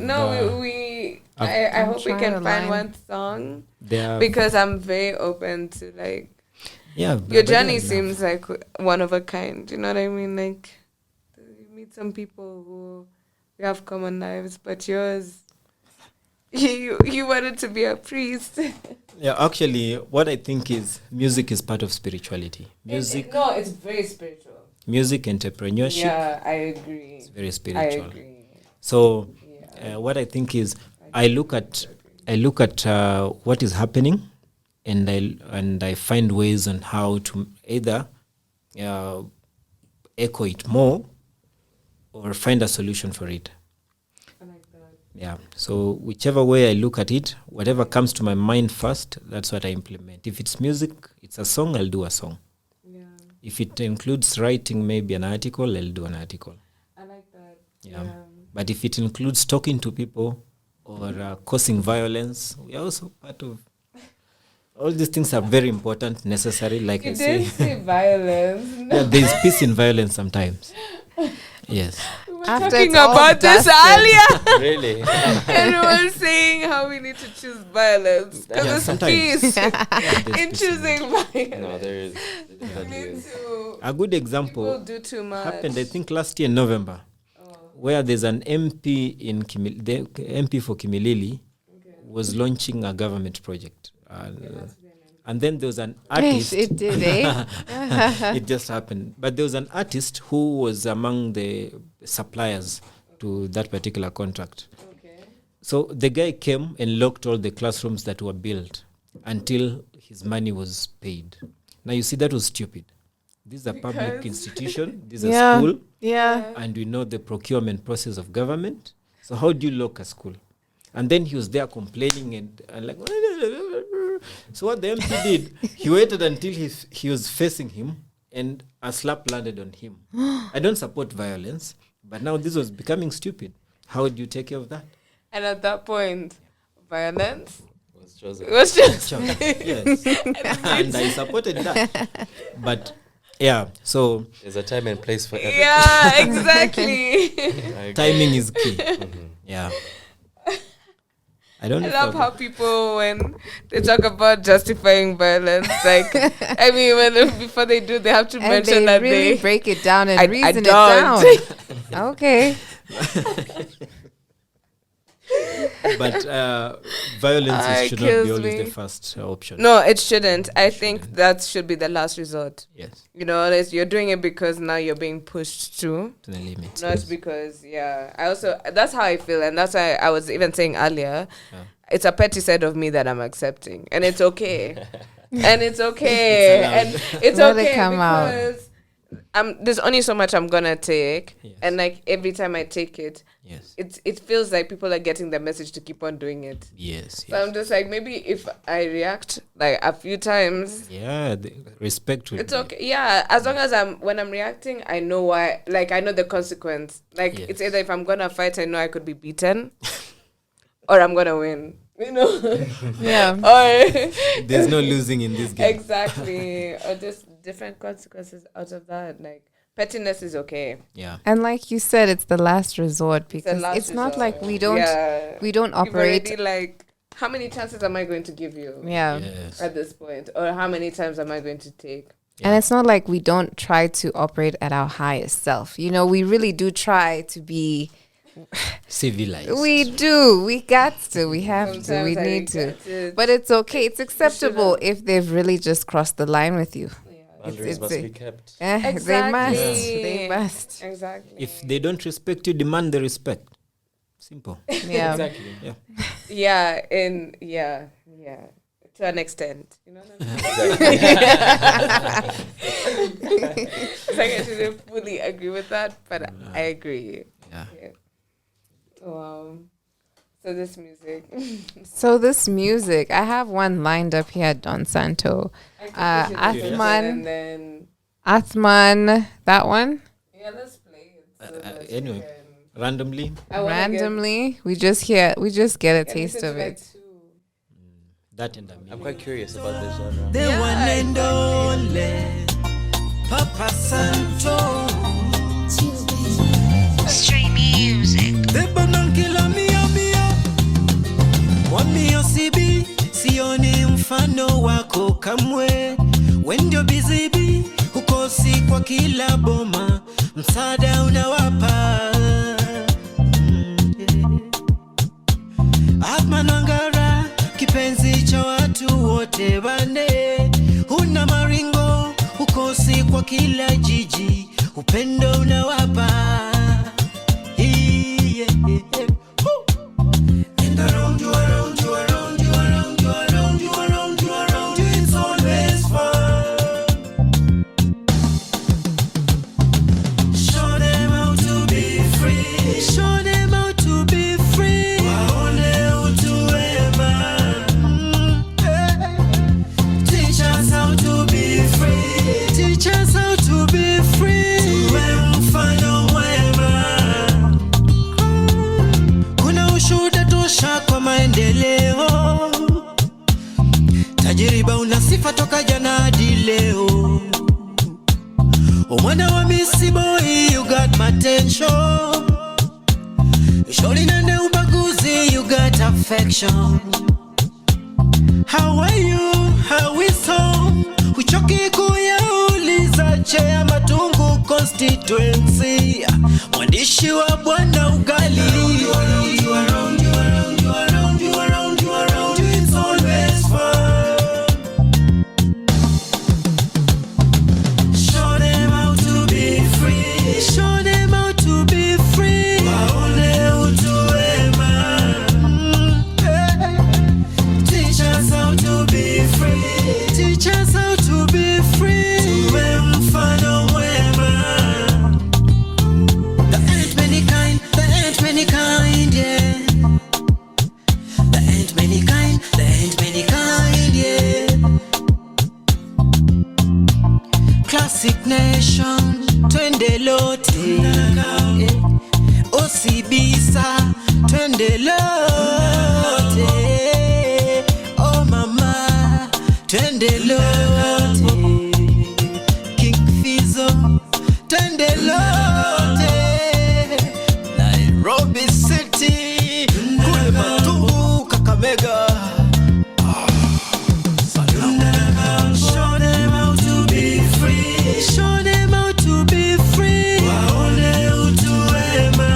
hope we can find one song because I'm very open to like. Yeah. Your journey seems like one of a kind. You know what I mean? Like, you meet some people who we have common lives, but yours, you wanted to be a priest. Yeah, actually, what I think is music is part of spirituality. Music. No, it's very spiritual. Music, entrepreneurship. Yeah, I agree. It's very spiritual. I agree. So, what I think is, I look at what is happening, and I find ways on how to either echo it more or find a solution for it. I like that. Yeah. So whichever way I look at it, whatever comes to my mind first, that's what I implement. If it's music, it's a song, I'll do a song. Yeah. If it includes writing maybe an article, I'll do an article. I like that. Yeah. But if it includes talking to people or causing violence, we are also part of. All these things are very important, necessary. Like I say, violence. yeah, there's peace in violence sometimes. Yes. We were After talking it's all about this dusted. earlier. Really? Everyone saying how we need to choose violence because Yeah, there's sometimes. peace There's in peace choosing violence. No, there is. We need to. A good People example do too much. happened, I think, last year in November, where there's an MP in the MP for Kimilili was launching a government project. And then there was an artist. Yes, it did, eh? It just happened. But there was an artist who was among the suppliers to that particular contract. Okay. So the guy came and locked all the classrooms that were built until his money was paid. Now, you see, that was stupid. This is a public institution. This is a school. Yeah. And we know the procurement process of government. So how do you lock a school? And then he was there complaining and like... So what the MP did, he waited until he was facing him and a slap landed on him. I don't support violence, but now this was becoming stupid. How do you take care of that? And at that point, violence Was chosen. was just. Yes. And I supported that. But yeah, so There's a time and place for everything. Yeah, exactly. I agree. timing is key. Yeah. I don't know. I love how people, when they talk about justifying violence, like, I mean, before they do, they have to And mention they that really they. break it down and I reason it don't. down. Okay. But violence It should not kills be always me. the first option. No, it shouldn't. I think that should be the last resort. Yes, You know, you're doing it because now you're being pushed to. to the limit. Not because, I also, that's how I feel. And that's why I was even saying earlier, it's a petty side of me that I'm accepting. And it's okay. And it's okay. It's allowed. And it's Let it okay come out. because there's only so much I'm gonna take, Yes. and like every time I take it, Yes. it feels like people are getting the message to keep on doing it. Yes. So I'm just like, maybe if I react like a few times, Yeah, the respect will it's be- okay. Yeah, as long as when I'm reacting, I know why. Like I know the consequence. Like it's Yes. either if I'm gonna fight, I know I could be beaten, or I'm gonna win. You know. Yeah. Or There's no losing in this game. exactly, or just different consequences out of that. Like pettiness is okay. Yeah. And like you said, it's the last resort because last it's not resort. like we don't Yeah. we don't You've operate. already, like, how many chances am I going to give you Yeah. Yes. at this point, or how many times am I going to take? And it's not like we don't try to operate at our highest self. You know, we really do try to be. Civilized. We do. We got to. We have to. Sometimes We I need to. regret it. But it's okay. It's acceptable shouldn't. if they've really just crossed the line with you. Boundaries it's must a- be kept. They must. Exactly. They must. Exactly. If they don't respect you, demand the respect. Simple. Yeah. Exactly. Yeah. Yeah, to an extent, you know what I mean? It's like I shouldn't fully agree with that, but I agree. Yeah. Yeah. Wow. So this music. So this music, I have one lined up here, Don Santo. I think we should listen Athman. and then Athman, that one. yeah, let's play it. So that anyway. we can- Randomly. I wanna Randomly, we just get a get taste listen of to it. that too. That and I'm quite curious about this genre. The Yeah, one and only Papa Santo. Street music. The banankila mia mia. Wami osibi sioni mfano wako kamwe. When you're busy bee, ukosi kwa kila boma. Msaada unawapa. Atmanangara kipenzi cha watu wote bane. Una maringo ukosi kwa kila jiji. Upendo unawapa. Yeah. Woo. And around you, around you, around you, around you, around you, around you, around you, it's always fun. Show them how to be free. Show them how to be free. Waone utuwema. Teach us how to be free. Teach us how to be free. Tuwe mfano mwema. Kuna ushuhuda tosha kwa maendeleo. Tajiriba una sifa toka jana hadi leo. Mwana wa Missy boy, you got my attention. Shorty nende ubaguzi, you got affection. How are you? How is home? Uchoki kuyauliza H.E.M Matungu constituency. Mwandishi wa Bwana Ugali. Around you, around you, around you, around you, around you, around you, around you, it's always fun. Show them how to be free. Show them how to be free. Waone utuwema. Teach us how to be free. Teach us how to be free. Tuwe mfano mwema. There ain't many kind, there ain't many kind, yeah. There ain't many kind, there ain't many kind, yeah. Classic nation, twende lote. Osibisa, twende lote. Oh mama, twende lote. King Fizo, twende lote. Nairobi City, kule Matungu, Kakamega. Show them how to be free. Show them how to be free. Waone utuwema.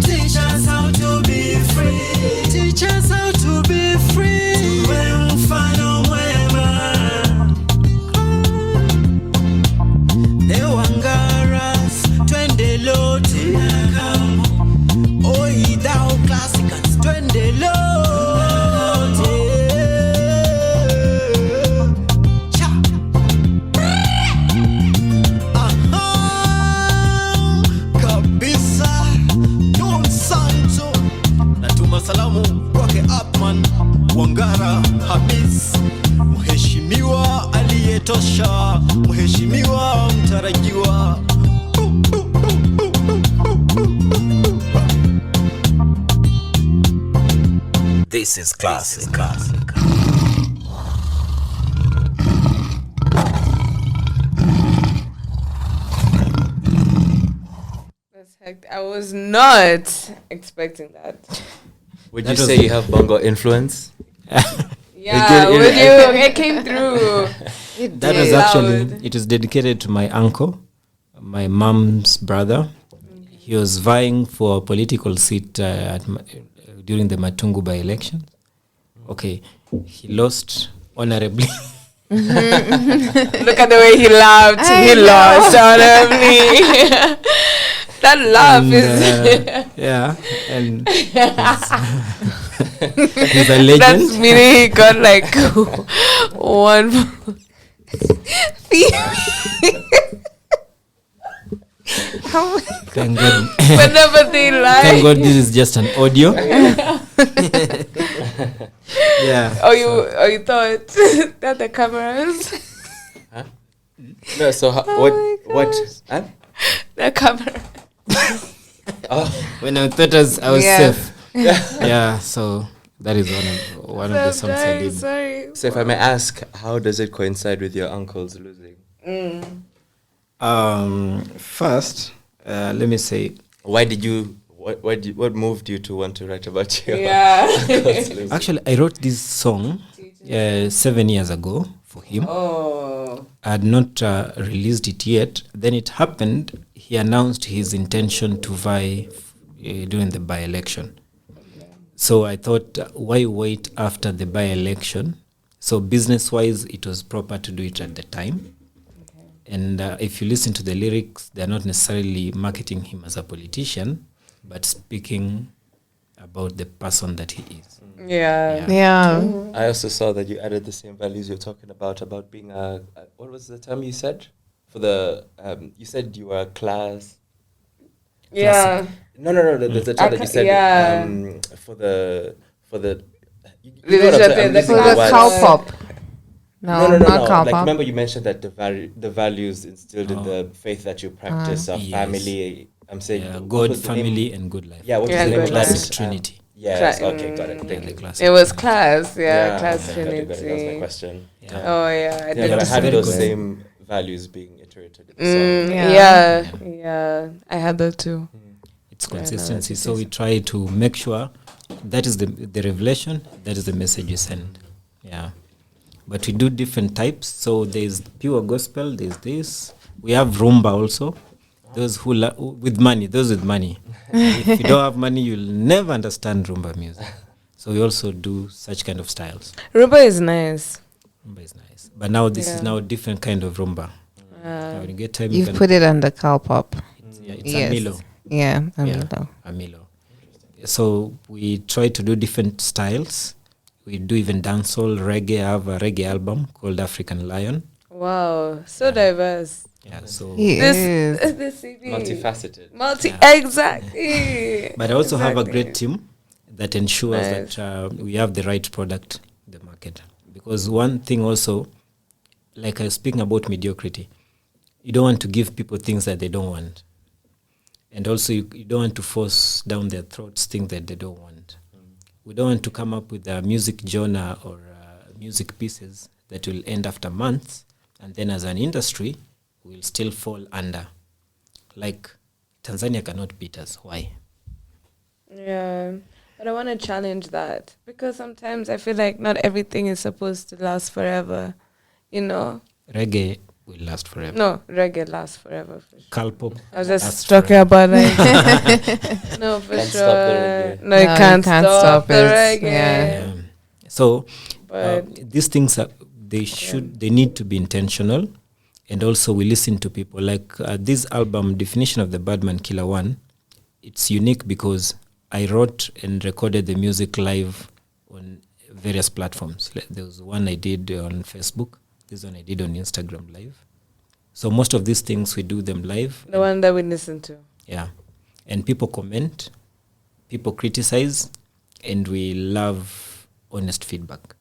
Teach us how to be free. Teach us how to be free. Tuwe mfano mwema. The Wangaras, twende lote. Oi thou classicans, twende lote. Cha. kwake Atman Wangara Hamis, mheshimiwa aliyetosha, mheshimiwa mtarajiwa. This is classic. That's heck. I was not expecting that. Would That you was- say you have bongo influence? Yeah, did- would you? It came through. That was Loud. actually, it was dedicated to my uncle, my mom's brother. He was vying for a political seat during the Matungu by-election. Okay, he lost honorably. Look at the way he laughed. He lost honorably. That laugh And, is. yeah, and he's a legend. That's meaning he got like one. Thank God. Whenever they lie. Thank God this is just an audio. Yeah. You thought that the cameras. No, so what? Huh? The camera. Oh, When I thought I was Yeah. safe. Yeah, so that is one of the songs I did. Sorry. so if I may ask, how does it coincide with your uncle's losing? First, let me say, Why did you? What moved you to want to write about your Yeah. uncle's losing? actually, I wrote this song 7 years ago for him. Oh. I had not released it yet. Then it happened. He announced his intention to vie during the by-election. So I thought, why wait after the by-election? So business-wise, it was proper to do it at the time. And if you listen to the lyrics, they're not necessarily marketing him as a politician, but speaking about the person that he is. Yeah. Yeah. I also saw that you added the same values you're talking about being a what was the term you said? For the you said you were a class. Yeah. No. There's a term that you said. Yeah. For the. You know what I'm Leadership saying? in I'm the missing For the the words. cow pop. No, not cow Like pop. remember you mentioned that the values instilled in the faith that you practice are Yes. family. I'm saying Yeah, what God, was the name? family, and good life. Yeah, what Yeah, was the name of good that? life. Trinity. Yes. Cla- Okay, got it. Thank The you. classic. It was class. Yeah, class okay, got it. That was my Trinity. question. Yeah. Oh yeah, I Yeah, did but I the had same. those good. same values being iterated in the song. Yeah. I had that too. It's Yeah, no, consistency. that's So we try to make sure that is the revelation, that is the message you send. Yeah. But we do different types. So there's pure gospel, there's this. We have rumba also. Those who with money, those with money. If you don't have money, you'll never understand rumba music. So we also do such kind of styles. Rumba is nice. Rumba is nice. But now this is Yeah. now a different kind of rumba. Now when you get time, you You've can put it under cow pop. it's Yes. a Milo. Yeah, Yeah, Amilo. a Milo. So we try to do different styles. We do even dancehall, reggae. I have a reggae album called African Lion. Wow, so diverse. Yeah, so He is. This CD. Multifaceted. Exactly. but I also have a Exactly. great team that ensures Nice. that we have the right product in the market. Because one thing also, like I was speaking about mediocrity, you don't want to give people things that they don't want. And also you don't want to force down their throats things that they don't want. We don't want to come up with a music genre or music pieces that will end after months, and then as an industry, we'll still fall under. Like, Tanzania cannot beat us. Why? Yeah, but I want to challenge that because sometimes I feel like not everything is supposed to last forever. You know, Reggae will last forever. no, reggae lasts forever. For sure. Calpop. I was just lasts talking forever. about like no, for Can't sure. stop the reggae. No, you No, can't stop the it. reggae. Yeah. So But these things they need to be intentional, and also we listen to people. Like this album, Definition of the Badman Killer 1, it's unique because I wrote and recorded the music live on various platforms. There was one I did on Facebook. This one I did on Instagram live. So most of these things we do them live. the one that we listen to. Yeah. And people comment, people criticize, and we love honest feedback.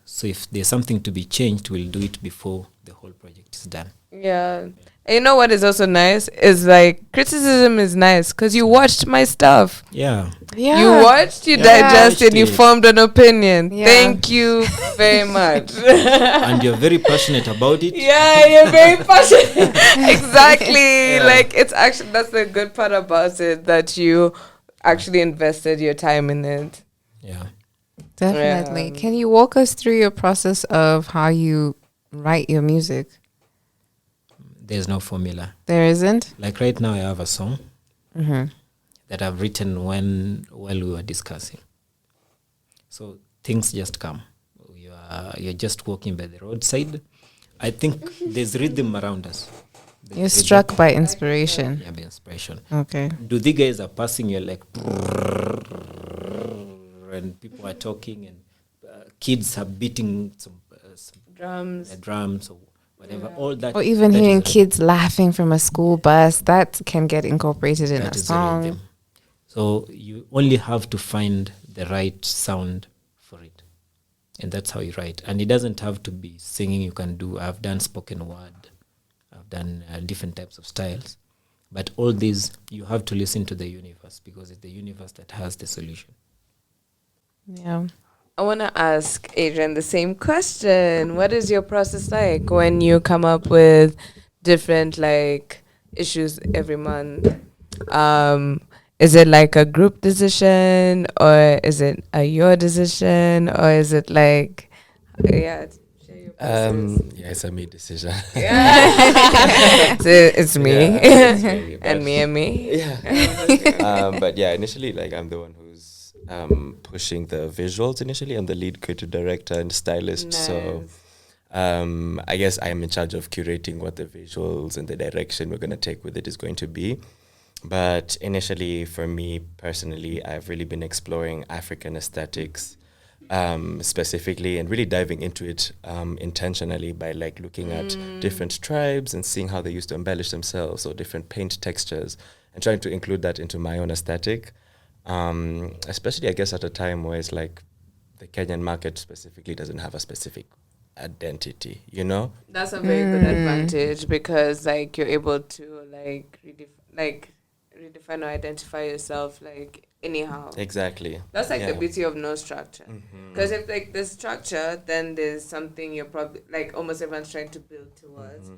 So if there's something to be changed, we'll do it before the whole project is done. Yeah. And you know what is also nice is like criticism is nice because you watched my stuff. Yeah. Yeah. You watched, you Yeah. digested, you Watched it. formed an opinion. Yeah. Thank you very much. And you're very passionate about it. Yeah, you're very passionate. Exactly. Like it's actually that's the good part about it that you actually invested your time in it. Yeah. Definitely. Yeah. Can you walk us through your process of how you write your music? There's no formula. There isn't? Like right now, I have a song Mm-hmm. that I've written while we were discussing. So things just come. You're just walking by the roadside. I think there's rhythm around us. There's You're rhythm. struck by inspiration. Yeah, by inspiration. Okay. Do the guys are passing? You're like, and people are talking, and kids are beating some drums or whatever. All that. Or even that hearing is kids laughing from a school bus, that can get incorporated in that a is the song. rhythm. So you only have to find the right sound for it. And that's how you write. And it doesn't have to be singing. You can do, I've done spoken word. I've done different types of styles. But all these, you have to listen to the universe because it's the universe that has the solution. Yeah. I want to ask Adrian the same question. What is your process like when you come up with different like issues every month? Is it like a group decision or is it a your decision or is it like share your process. Yeah, it's a me decision. So it's me Yeah, it's me, and but- me and me. Yeah. But yeah, initially, like I'm the one who's pushing the visuals. Initially, I'm the lead creative director and stylist. So I guess I am in charge of curating what the visuals and the direction we're gonna take with it is going to be. But initially, for me personally, I've really been exploring African aesthetics, specifically, and really diving into it intentionally by like looking at different tribes and seeing how they used to embellish themselves, or different paint textures, and trying to include that into my own aesthetic. Especially, I guess, at a time where it's like the Kenyan market specifically doesn't have a specific identity, you know? That's a very good advantage because like you're able to like redefine or identify yourself like anyhow. Exactly. That's like the Yeah. beauty of no structure. Because if like there's structure, then there's something you're probably like almost everyone's trying to build towards.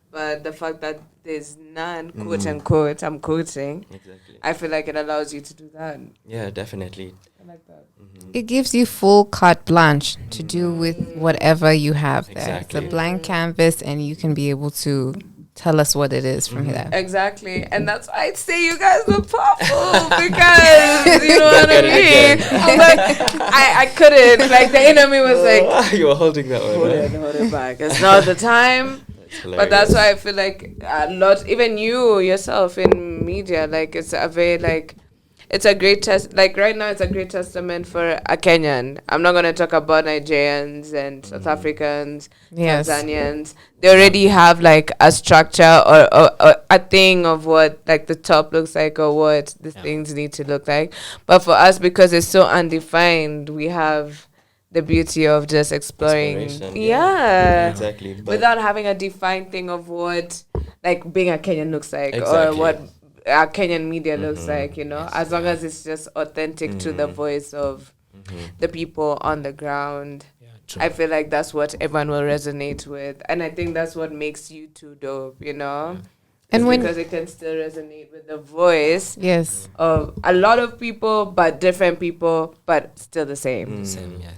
But the fact that there's none, quote unquote, I'm quoting, Exactly. I feel like it allows you to do that. Yeah, definitely. I like that. It gives you full carte blanche to do with whatever you have there. Exactly. It's a blank canvas and you can be able to tell us what it is from there. Exactly. And that's why I'd say you guys were powerful because, you know what I mean? I'm like, I couldn't. Like, the enemy was like, You were holding that one. hold it back. It's not the time. But that's why I feel like a lot, even you yourself in media, like, it's a very, like, it's a great test. Like, right now, it's a great testament for a Kenyan. I'm not going to talk about Nigerians and South Africans, Yes. Tanzanians. They already have, like, a structure or a thing of what, like, the top looks like or what the things need to look like. But for us, because it's so undefined, we have the beauty of just exploring. Exploration, Yeah. Exactly. But Without having a defined thing of what, like, being a Kenyan looks like or Exactly. what our Kenyan media looks like, you know, as long as it's just authentic to the voice of the people on the ground. Yeah, true. I feel like that's what everyone will resonate with. And I think that's what makes you too dope, you know? And It's when- because it can still resonate with the voice Yes. of a lot of people, but different people, but still the same. Same, yeah.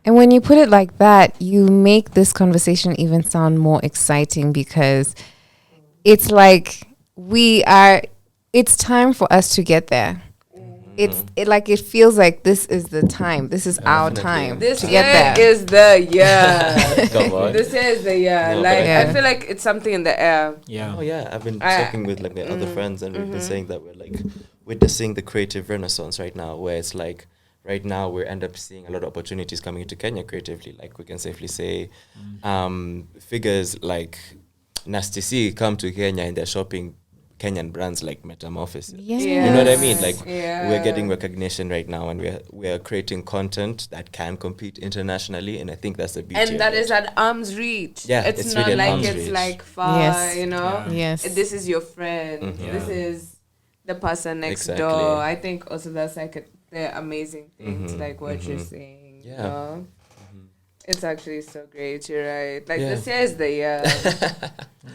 And when you put it like that, you make this conversation even sound more exciting because it's like it's time for us to get there. It feels like this is the time. This is our Definitely. time This to year get there. is the year. Come on. This year is the year. No, Like, but Yeah. I feel like it's something in the air. Yeah. Oh yeah, I've been I- talking with like my other friends, and we've been saying that we're like witnessing the creative renaissance right now, where it's like right now we end up seeing a lot of opportunities coming into Kenya creatively. Like we can safely say, figures like Nasty C come to Kenya and they're shopping Kenyan brands like Metamorphosis. Yeah. You know what I mean? Like Yeah. we're getting recognition right now, and we're creating content that can compete internationally, and I think that's the beauty. And of that it. is at arm's reach. Yeah, it's it's not really at like arm's it's reach. like far, Yes. you know. Yes. This is your friend. Mhm. This is the person next Exactly. door. I think also that's like the amazing thing to Mhm. like what you're Mhm. saying. Yeah. You know? It's actually so great. You're right. Like Yeah. this year is the year.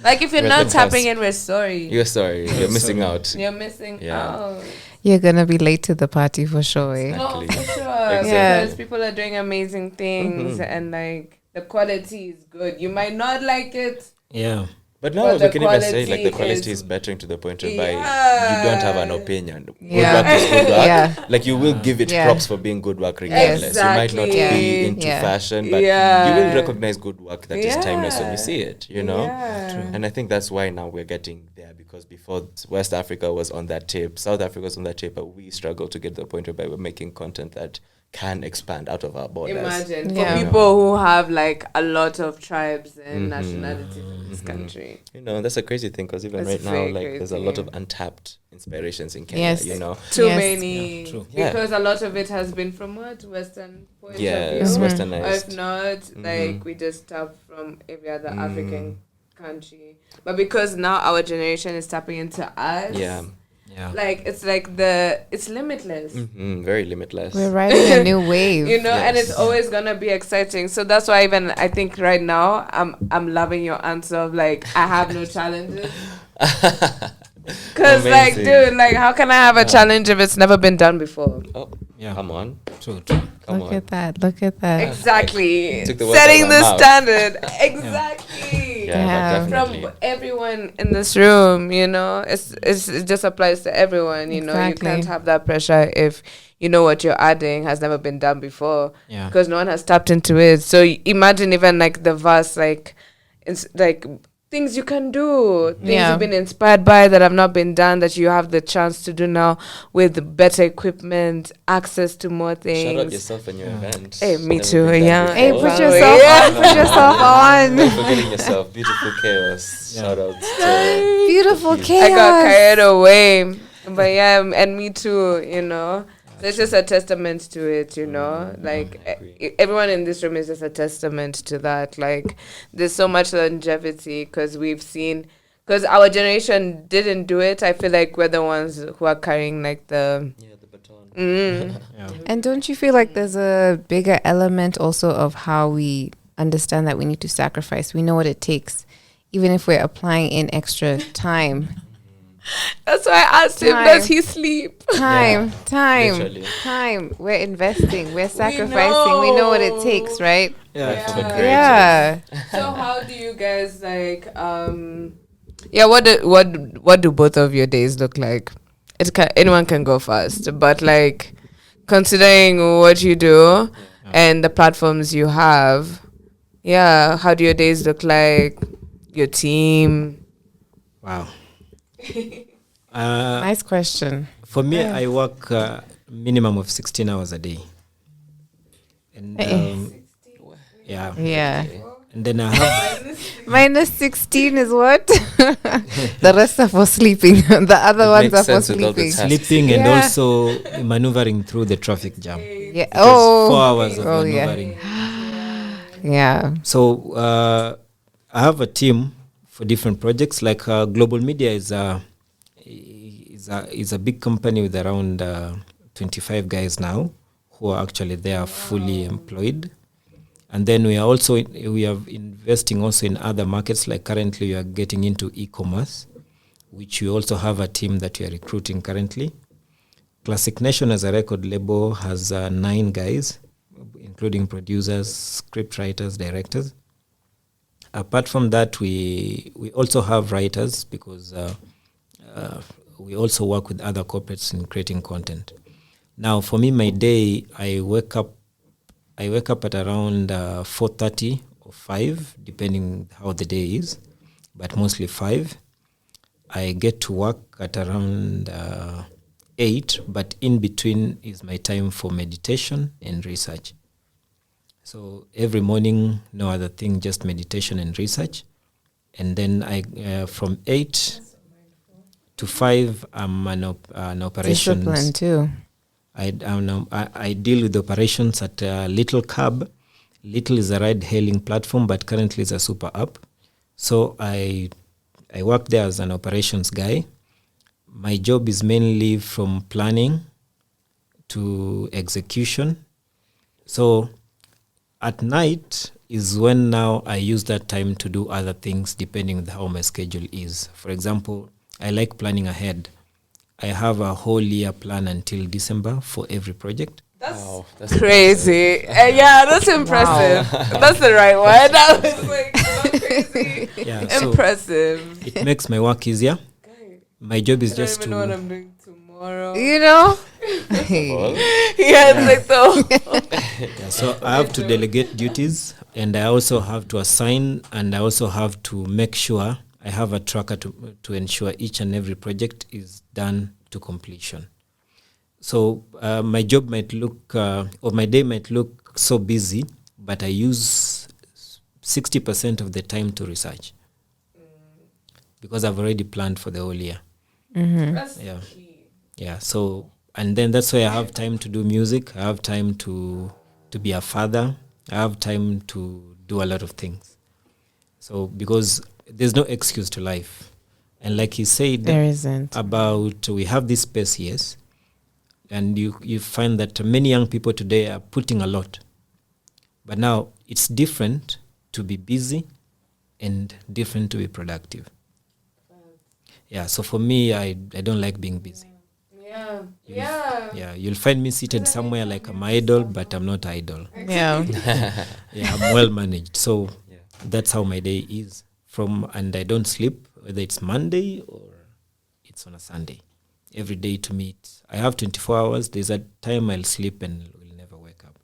Like if you're We're not the tapping cusp. in, we're sorry. You're sorry, you're missing out. You're missing Yeah. out. You're gonna be late to the party for sure. Eh? No, Exactly. for sure. Yeah. Because people are doing amazing things and like the quality is good. You might not like it. Yeah. But now But we the can even say like the quality quality is- is bettering to the point whereby Yeah. you don't have an opinion. Good Yeah. work is good work. Yeah. Like you will give it Yeah. props for being good work regardless. You might not be Exactly. into Yeah. fashion, but Yeah. you will recognize good work that is Yeah. timeless when you see it, you know? Yeah. And I think that's why now we're getting there, because before West Africa was on that tip, South Africa was on that tip, but we struggle to get to the point whereby we're making content that can expand out of our borders. Imagine Yeah. for people who have like a lot of tribes and Mhm. nationalities in this country. You know, that's a crazy thing, because even That's right now, very like there's a lot crazy. of untapped inspirations in Kenya, Yes. you know? Too Yes. many. Yeah, true. Yeah. Because a lot of it has been from what? Western point Yes, of view. westernized. Or if not, like Mhm. we just tap from every other African country. But because now our generation is tapping into us, Yeah. Yeah. like it's limitless. Very limitless. We're riding a new wave. You know, and it's Yes. always gonna be exciting. So that's why even I think right now I'm loving your answer of like I have no challenges. Cause like, Amazing. dude, like how can I have a challenge if it's never been done before? Oh, Yeah. come on. True. Come Look on. at that. Look at that. Exactly. Took the words Setting out of my the mouth. standard. Exactly. Yeah, Yeah. but definitely. From everyone in this room, you know, it just applies to everyone. You know, you Exactly. can't have that pressure if you know what you're adding has never been done before. Yeah. Because no one has tapped into it. So imagine even like the vast like it's like things you can do, things Yeah. you've been inspired by that have not been done that you have the chance to do now with better equipment, access to more things. Shout out yourself and your event. Hey, me Never too, been done yeah. Hey, before. put Yeah. yourself on. Put yourself on. Thanks for getting yourself. Beautiful chaos. Yeah. Shout out to Beautiful you. chaos. I got carried away. But yeah, and me too, you know. So it's just a testament to it, you know. Like I agree. everyone in this room is just a testament to that. Like there's so much longevity because we've seen, because our generation didn't do it. I feel like we're the ones who are carrying like the. Yeah, the baton. Yeah. And don't you feel like there's a bigger element also of how we understand that we need to sacrifice? We know what it takes, even if we're applying in extra time. That's why I asked him, Time. does he sleep? Time, Literally. time. We're investing. We're sacrificing. We know what it takes, right? Yeah. For the Yeah. creative. Yeah. So how do you guys like yeah, what do both of your days look like? Anyone can go first, but like considering what you do and the platforms you have, yeah, how do your days look like? Your team? Wow. Nice question. For me, I work minimum of 16 hours a day. And yeah. Yeah. And then I have Minus 16 is what? The rest are for sleeping. The other It ones makes are for sense with all the sleeping. tasks. sleeping and Yeah. also maneuvering through the traffic jam. Yeah. Because Oh. 4 hours of Oh, yeah. maneuvering. Yeah. So I have a team for different projects. Like Global Media is a big company with around 25 guys now who are actually there fully employed. And then we are investing also in other markets. Like currently we are getting into e-commerce, which we also have a team that we are recruiting currently. Classic Nation as a record label has 9 guys, including producers, script writers, directors. Apart from that, we also have writers because we also work with other corporates in creating content. Now, for me, my day, I wake up at around 4:30 or 5, depending how the day is, but mostly 5. I get to work at around 8, but in between is my time for meditation and research. So every morning, no other thing, just meditation and research. And then I from 8 to 5, I'm an operations. Discipline too. I deal with operations at Little Cab. Little is a ride-hailing platform, but currently it's a super app. So I work there as an operations guy. My job is mainly from planning to execution. So at night is when now I use that time to do other things depending on how my schedule is. For example, I like planning ahead. I have a whole year plan until December for every project. That's crazy. Yeah, that's impressive. That's the right word. That was like not crazy. Yeah, so Impressive. it makes my work easier. My job is I don't just even know what to I'm doing tomorrow. You know? Yeah, it's like the yeah, so I have to delegate duties, and I also have to assign, and I also have to make sure I have a tracker to ensure each and every project is done to completion. So my job might look, or my day might look so busy, but I use 60% of the time to research because I've already planned for the whole year. That's Yeah. key. Yeah. So, and then that's why I have time to do music. I have time to be a father. I have time to do a lot of things. So, because there's no excuse to life. And like he said, There isn't. about we have this space, yes. And you find that many young people today are putting a lot. But now it's different to be busy and different to be productive. Yeah, so for me, I don't like being busy. Yeah. Yeah, you'll find me seated somewhere like I'm idle, but I'm not idle. Yeah. Yeah, I'm well managed. So that's how my day is. And I don't sleep, whether it's Monday or it's on a Sunday. Every day to me, I have 24 hours. There's a time I'll sleep and will never wake up.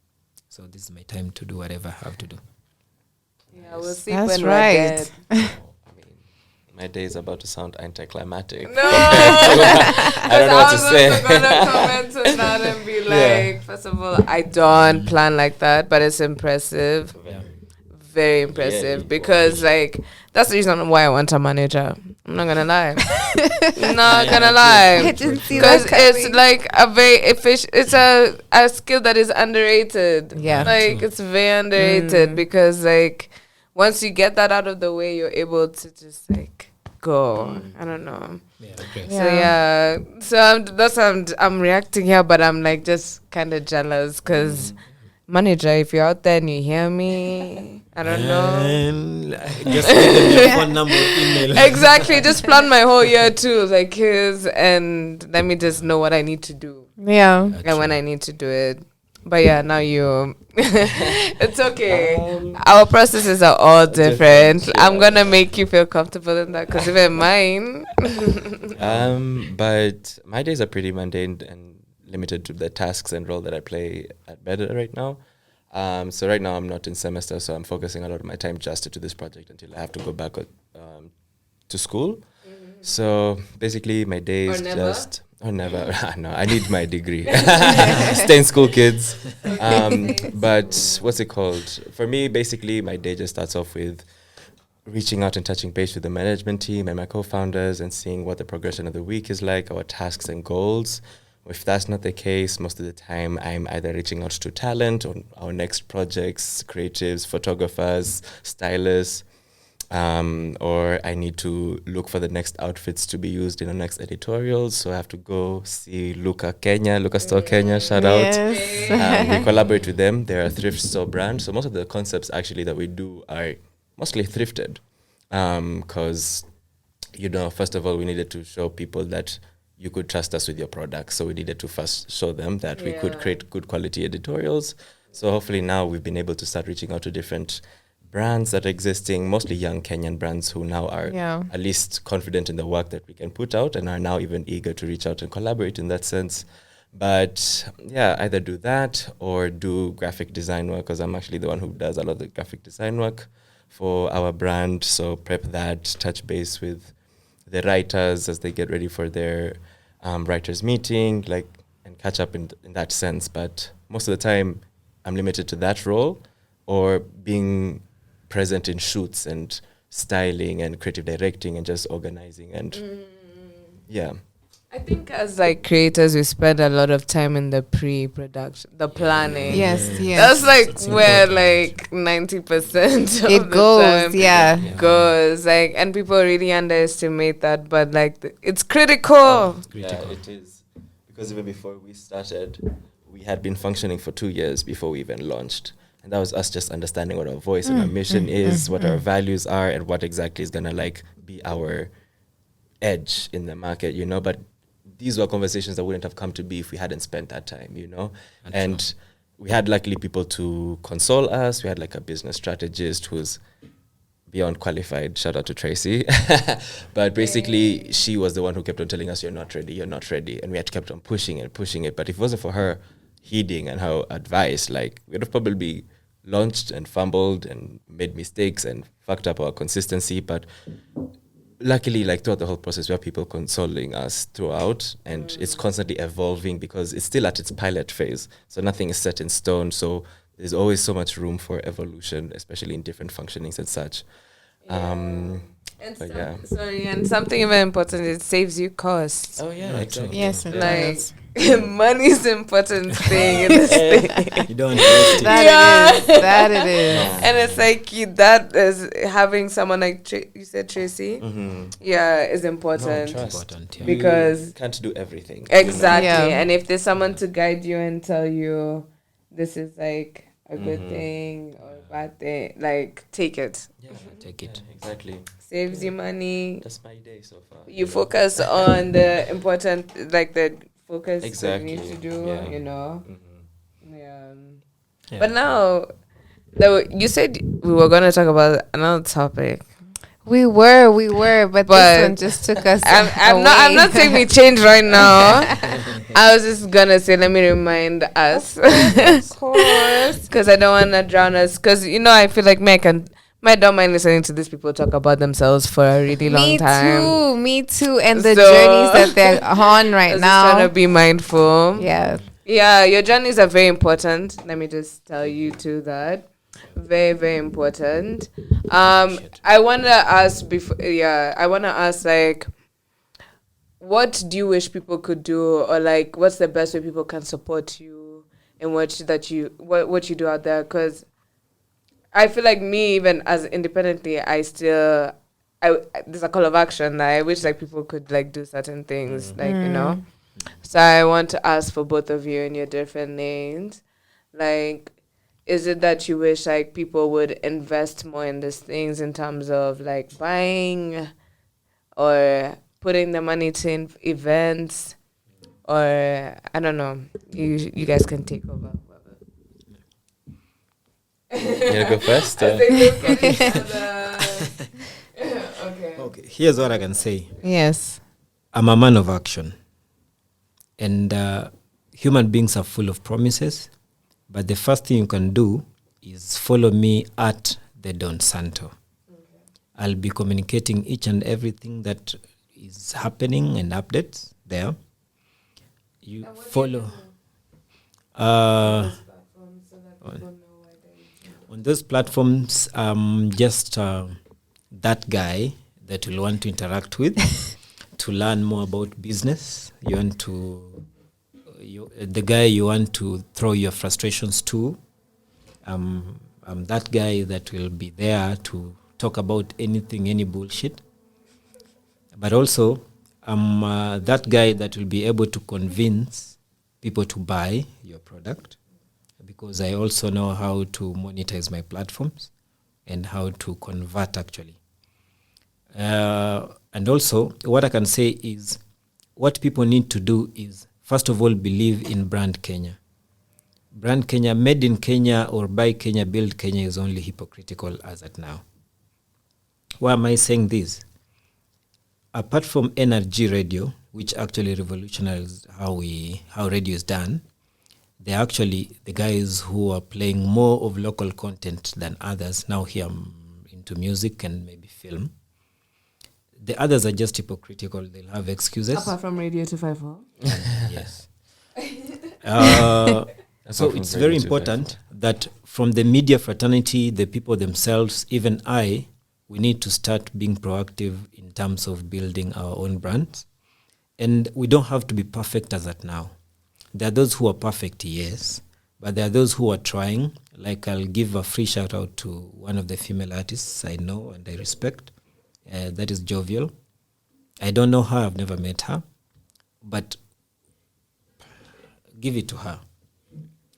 So this is my time to do whatever I have to do. Yeah, we'll see That's when right. we're dead. My day is about to sound anticlimactic. No, I don't know what to say. I was also gonna comment on that and be like, first of all, I don't plan like that, but it's impressive. Yeah. Very impressive because like that's the reason why I want a manager. I'm not gonna lie. Not gonna lie. I didn't see Because that coming. it's like a very efficient. It's a skill that is underrated. Yeah. like it's very underrated because like once you get that out of the way, you're able to just like go. I don't know. Yeah, okay. So I'm reacting here, but I'm like just kind of jealous because manager, if you're out there and you hear me, I don't know. And just give them your phone number, email. Exactly, just plan my whole year too, like his, and let me just know what I need to do Yeah. and when I need to do it. But yeah, now you, it's okay. Our processes are all different. I'm gonna make you feel comfortable in that because even mine. But my days are pretty mundane and limited to the tasks and role that I play at Better right now. So right now I'm not in semester, so I'm focusing a lot of my time just to this project until I have to go back to school. So basically my day is just... Oh, never. No, I need my degree. Stay in school, kids. But what's it called? For me, basically, my day just starts off with reaching out and touching base with the management team and my co-founders and seeing what the progression of the week is like, our tasks and goals. If that's not the case, most of the time I'm either reaching out to talent on our next projects, creatives, photographers, stylists, or I need to look for the next outfits to be used in the next editorials. So I have to go see Luca Store Kenya, shout out. We collaborate with them. They're a thrift store brand. So most of the concepts actually that we do are mostly thrifted. Because, first of all, we needed to show people that you could trust us with your products. So we needed to first show them that we could create good quality editorials. So hopefully now we've been able to start reaching out to different brands that are existing, mostly young Kenyan brands who now are at least confident in the work that we can put out and are now even eager to reach out and collaborate in that sense. But yeah, either do that or do graphic design work, because I'm actually the one who does a lot of the graphic design work for our brand. So prep that, touch base with the writers as they get ready for their writers meeting, and catch up in that sense. But most of the time I'm limited to that role or being present in shoots and styling and creative directing and just organizing and Yeah. I think as like creators, we spend a lot of time in the pre-production, the planning. Yes, yes. That's like It's where important. like 90% of It the goes, time yeah. goes. Like, and people really underestimate that, but like it's critical. Yeah, it is. Because even before we started, we had been functioning for 2 years before we even launched. And that was us just understanding what our voice and our mission is, what our values are, and what exactly is going to like be our edge in the market, you know. But these were conversations that wouldn't have come to be if we hadn't spent that time, you know. And we had luckily people to console us. We had like a business strategist who's beyond qualified. Shout out to Tracy. But basically, she was the one who kept on telling us, you're not ready, you're not ready. And we had to kept on pushing and pushing it. But if it wasn't for her heeding and her advice, like, we'd have probably launched and fumbled and made mistakes and fucked up our consistency. But luckily, like throughout the whole process, we have people consoling us throughout, and it's constantly evolving because it's still at its pilot phase. So nothing is set in stone. So there's always so much room for evolution, especially in different functionings and such. And But yeah. sorry, and something even important, it saves you costs. Oh yeah, exactly. Yes, it Like does. money is the important thing in this thing. You don't waste it. That it is. And it's like that is having someone like you said, Tracy. Yeah, is important. Trust. Important, yeah. Because You can't do everything. exactly, Yeah. and if there's someone to guide you and tell you this is like a good thing or a bad thing, like take it. Yeah, Take it. exactly. Saves you money. That's my day so far. You focus on the important, like the focus Exactly. that you need to do. Yeah. You know. Mhm. Yeah. Yeah. But now, though, you said we were gonna talk about another topic. We were, but But this one just took us. I'm not saying we change right now. I was just gonna say, let me remind us, Of course. because I don't want to drown us. Because you know, I feel like I don't mind listening to these people talk about themselves for a really long time. Me too. And the So- journeys that they're on I right was just trying now. to be mindful. Yeah. Yeah, your journeys are very important. Let me just tell you too that. Very, very important. I wanna ask like, what do you wish people could do, or like what's the best way people can support you in what you do out there? Because I feel like me, even as independently, there's a call of action that I wish like people could like do certain things, like, you know. So I want to ask for both of you in your different lanes, like, is it that you wish like people would invest more in these things in terms of like buying or putting the money to events, or I don't know. You guys can take over. You gonna go first? Okay. Okay, here's what I can say. Yes. I'm a man of action. And human beings are full of promises. But the first thing you can do is follow me at the Don Santo. I'll be communicating each and everything that is happening and updates there. You follow. On those platforms, just that guy that will want to interact with to learn more about business. You want to, the guy you want to throw your frustrations to. I'm that guy that will be there to talk about anything, any bullshit. But also, I'm that guy that will be able to convince people to buy your product, because I also know how to monetize my platforms and how to convert actually. And also, what I can say is, what people need to do is, first of all, believe in Brand Kenya. Brand Kenya, made in Kenya or by Kenya, build Kenya is only hypocritical as at now. Why am I saying this? Apart from NRG radio, which actually revolutionized how radio is done, they're actually the guys who are playing more of local content than others. Now here I'm into music and maybe film. The others are just hypocritical. They'll have excuses. Apart from Radio 254. Yes. So from it's Radio very 254. important that from the media fraternity, the people themselves, even we need to start being proactive in terms of building our own brands. And we don't have to be perfect as at now. There are those who are perfect, yes, but there are those who are trying. Like, I'll give a free shout out to one of the female artists I know and I respect. That is Jovial. I don't know her, I've never met her, but give it to her.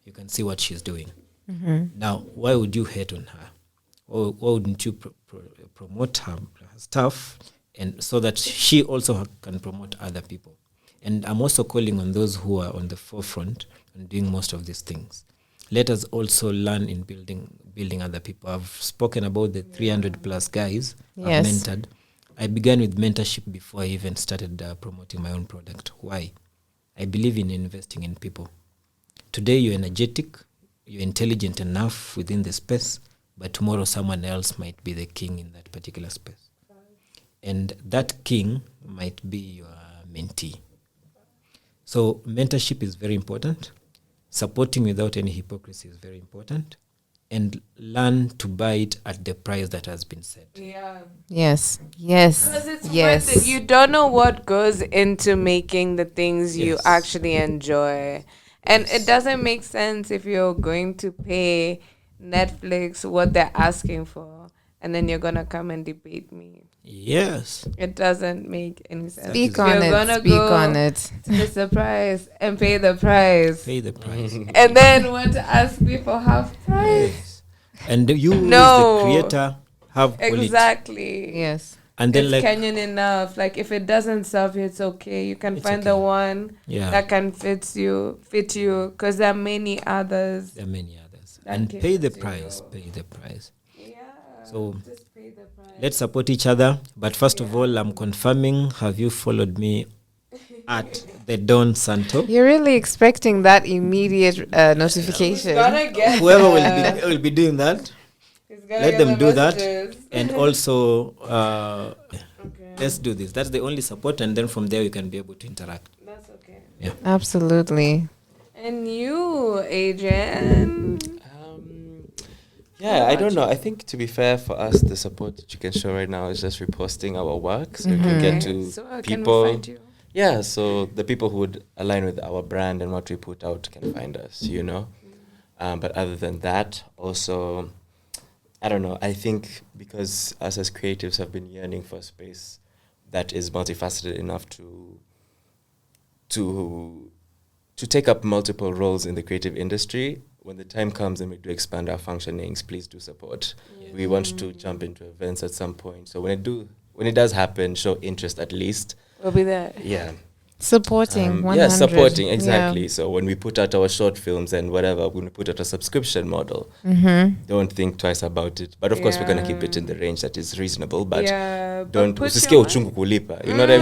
You can see what she's doing. Now, why would you hate on her? Or why wouldn't you promote her stuff, and so that she also can promote other people? And I'm also calling on those who are on the forefront and doing most of these things. Let us also learn in building other people. I've spoken about the 300 plus guys I've mentored. I began with mentorship before I even started promoting my own product. Why? I believe in investing in people. Today you're energetic, you're intelligent enough within the space, but tomorrow someone else might be the king in that particular space. And that king might be your mentee. So mentorship is very important. Supporting without any hypocrisy is very important. And learn to buy it at the price that has been set. Yeah. Yes. Because it's worth it. You don't know what goes into making the things you actually enjoy. And it doesn't make sense if you're going to pay Netflix what they're asking for, and then you're going to come and debate me. Yes. It doesn't make any sense. Speak on it. To the surprise and pay the price. Pay the price. And then want to ask me for half price. Yes. And you, as the creator, have quality. Exactly. Yes. And then, It's like, Kenyan enough. Like, if it doesn't serve you, it's okay. You can find the one that can fit you. Because there are many others. There are many others. And pay the price. Pay the price. Yeah. So Just pay the price. let's support each other. But first of all, I'm confirming, have you followed me at the Don Santo? You're really expecting that immediate notification. Whoever will be doing that, let them do that. And also, let's do this. That's the only support. And then from there, we can be able to interact. That's okay. Yeah. Absolutely. And you, Adrian? I don't know. I think, to be fair, for us, the support that you can show right now is just reposting our work, so you can get to So people. Can we find you? Yeah, so the people who would align with our brand and what we put out can find us, you know. But other than that, also, I don't know. I think because us as creatives have been yearning for a space that is multifaceted enough to take up multiple roles in the creative industry. When the time comes and we do expand our functionings, please do support. We want to jump into events at some point. So when it does happen, show interest at least. We'll be there. Yeah. Supporting 100. Yeah, supporting, exactly. Yeah. So when we put out our short films and whatever, when we put out a subscription model, don't think twice about it. But of course, we're going to keep it in the range that is reasonable. But don't usisikie uchungu kulipa. You know what I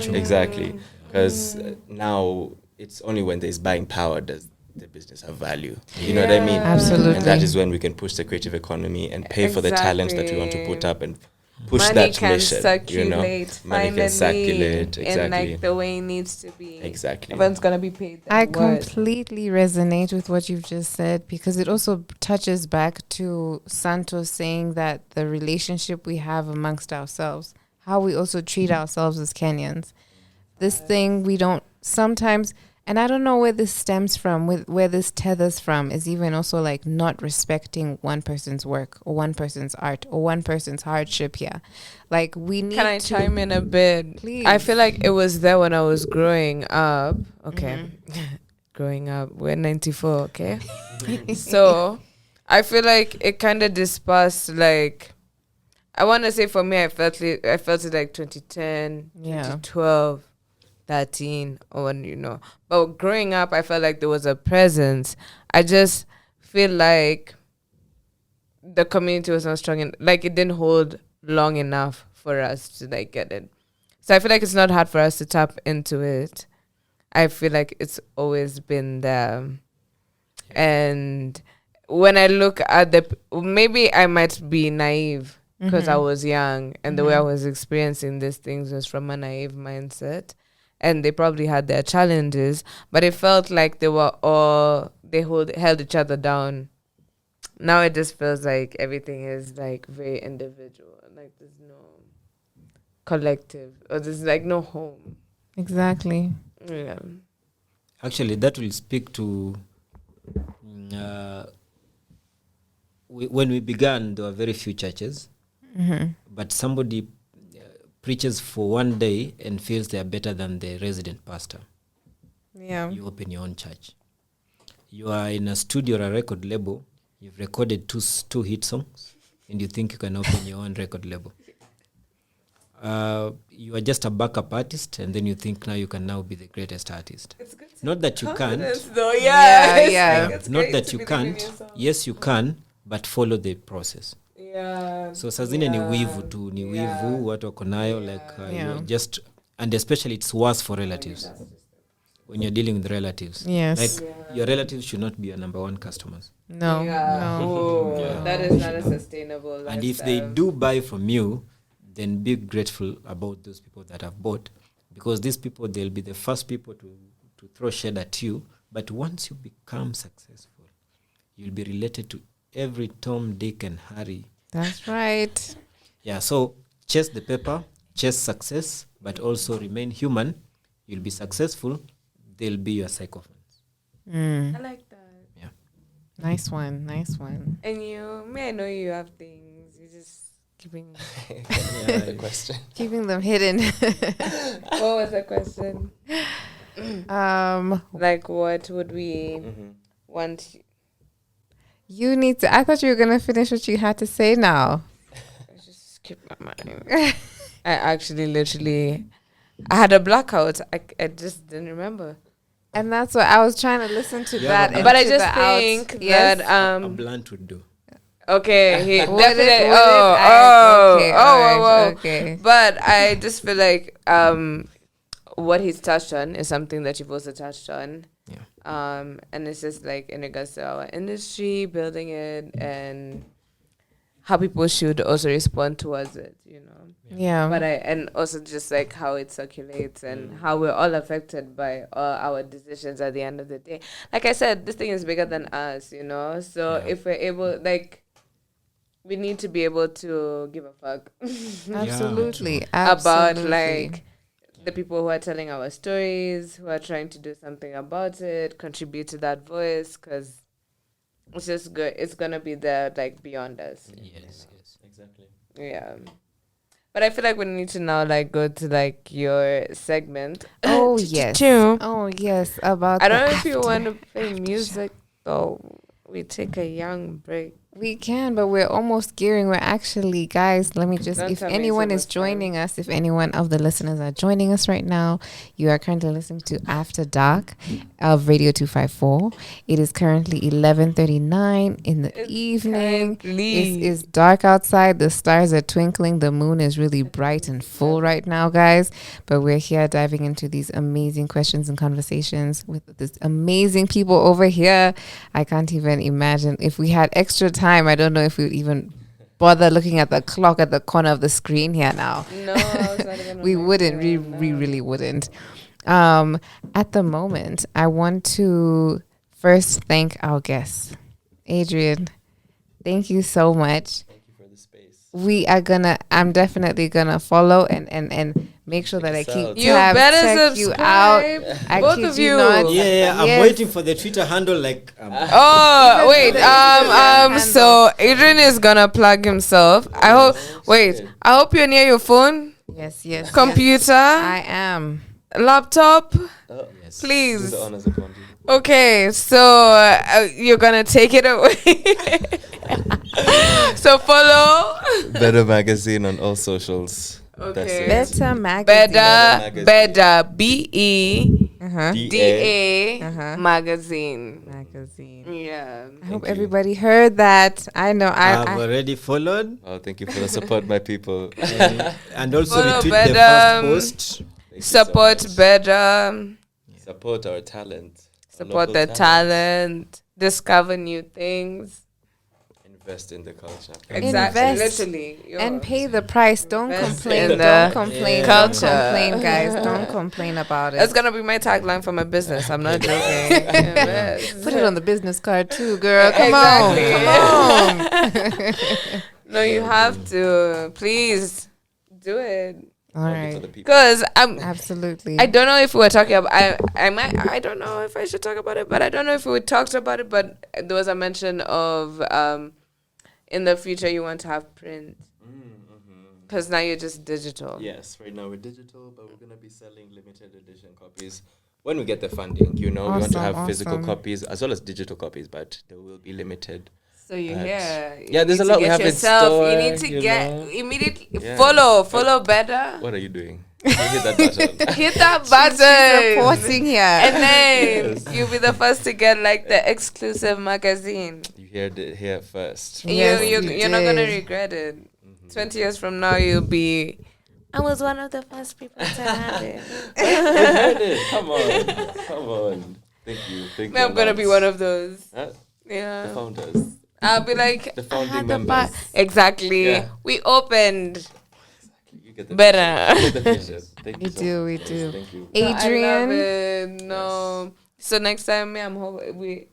mean? Exactly. Because now it's only when there's buying power does the business have value. You know what I mean? Absolutely. And that is when we can push the creative economy and pay for the talent that we want to put up and push Money that can mission. Circulate, you know? Money can circulate. Exactly. in like the way it needs to be. Exactly. Everyone's gonna be paid. I completely resonate with what you've just said, because it also touches back to Santo saying that the relationship we have amongst ourselves, how we also treat ourselves as Kenyans. This thing we don't sometimes, and I don't know where this stems from, where this tethers from, is even also like not respecting one person's work or one person's art or one person's hardship here. Like, we need Can I chime in a bit? Please. I feel like it was there when I was growing up. Okay. Growing up. We're 94, okay? So I feel like it kind of dispersed, like, I want to say for me, I felt it like 2010, 2012. 13 or but growing up I felt like there was a presence. I just feel like the community was not strong like it didn't hold long enough for us to like get it. So I feel like it's not hard for us to tap into it. I feel like it's always been there. And when I look at maybe I might be naive because I was young and the way I was experiencing these things was from a naive mindset. And they probably had their challenges, but it felt like they held each other down. Now it just feels like everything is like very individual. Like there's collective, or there's like no home. Exactly. Yeah. Actually, that will speak to when we began, there were very few churches, but somebody preaches for one day and feels they are better than the resident pastor. Yeah. You open your own church. You are in a studio or a record label. You've recorded two hit songs, and you think you can open your own record label. You are just a backup artist, and then you think now you can now be the greatest artist. Not that you can't. Though, Not that you can't. Yes, you can, but follow the process. Yeah. So saa zingine ni wivu tu, ni wivu watu wako nayo, like you're just, and especially it's worse for relatives. When you're dealing with relatives. Yes. Like your relatives should not be your number one customers. No. Yeah. No. Oh, that is not a sustainable And if they do buy from you, then be grateful about those people that have bought, because these people, they'll be the first people to throw shade at you. But once you become successful, you'll be related to every Tom, Dick, and Harry. That's right. Yeah, so chase the paper, chase success, but also remain human. You'll be successful. They'll be your sycophants. I like that. Yeah. Nice one. Nice one. And you, I know you have things. You just keeping. The question. Keeping them hidden. What was the question? Like, what would we want? You need to. I thought you were gonna finish what you had to say now. I just skip my mind. I actually, literally, I had a blackout. I just didn't remember. And that's what I was trying to listen to that. And But I to just the out. think Yes? that A blunt would do. okay, he Would definitely. it? Okay, alright, okay. But I just feel like what he's touched on is something that you've also touched on. Yeah. And it's just like in regards to our industry, building it, and how people should also respond towards it, you know. Yeah. But and also just like how it circulates and how we're all affected by our decisions at the end of the day. Like I said, this thing is bigger than us, you know. So if we're able, like, we need to be able to give a fuck Absolutely. about like the people who are telling our stories, who are trying to do something about it, contribute to that voice, because it's just good. It's gonna be there, like, beyond us. Yes. Exactly. Yeah. But I feel like we need to now like go to like your segment. Oh yes. Choo. Oh yes. About I don't the know if you after. want to play music though. We take a young break. We can, but we're almost gearing. We're actually, guys, let me just, Don't if tell me anyone so is much time. joining us, if anyone of the listeners are joining us right now, you are currently listening to After Dark of Radio 254. It is currently 11:39 in the evening. It is dark outside. The stars are twinkling. The moon is really bright and full right now, guys. But we're here diving into these amazing questions and conversations with these amazing people over here. I can't even imagine if we had extra time. I don't know if we would even bother looking at the clock at the corner of the screen here now. No, I was not even We wouldn't. We really wouldn't. At the moment, I want to first thank our guests. Adrian, thank you so much. Thank you for the space. I'm definitely gonna follow and make sure that I Check keep us out. You tabs, better check subscribe. you out. I Both kid of you you. not. Yeah, I'm Yes. waiting for the Twitter handle. Like, Oh wait, so Adrian is gonna plug himself. I hope. Wait, shit. I hope you're near your phone, Yes. computer, I am. laptop. Oh, yes. do Please. the honors, Apondi. Okay, so you're gonna take it away. So follow. Better Magazine on all socials. Okay. Better magazine. Better BEDA Uh-huh. magazine. Magazine. Yeah. I hope you. everybody heard that. I know. I've I already followed Oh, thank you for the support, my people. and also Follow retweet the better, first post. Thank you Support so much. better. Support our talent. Our Support local their talent. Discover new things. Invest in the culture. Exactly. Invest Literally. and pay the price. Don't Invest complain. in Don't the complain. culture. Don't complain, guys. Don't complain about it. That's gonna be my tagline for my business. I'm not joking. Invest. Put it on the business card too, girl. Come Exactly. on. Come on. No, you have to. Please do it. All right. Because I'm. Absolutely. I don't know if we were talking about. I don't know if I should talk about it, but I don't know if we talked about it. But there was a mention of in the future you want to have print because now you're just digital. Yes, right now we're digital, but we're gonna be selling limited edition copies when we get the funding. You know, we want to Awesome, have physical awesome. copies as well as digital copies, but they will be limited. So you're But- here. Yeah, You there's need a to lot we get have in yourself. store, You need to you get know. immediately Yeah. follow better. What are you doing? You hit that button. Hit that She's button. reporting here. And then Yes. you'll be the first to get like the exclusive magazine. You heard it here first. And Yes, you're you not gonna did. regret it. 20 years from now, you'll be. I was one of the first people to have it. You heard it. Come on. Thank you. Thank you. I'm gonna be one of those. Huh? The Yeah. founders. I'll be like, The I founding had the members. exactly. Yeah. We opened. You get the Better. vision. You get the vision. Thank you We so do, much. we Yes, do. Thank you. No, I love Adrian. it. No. So next time, me,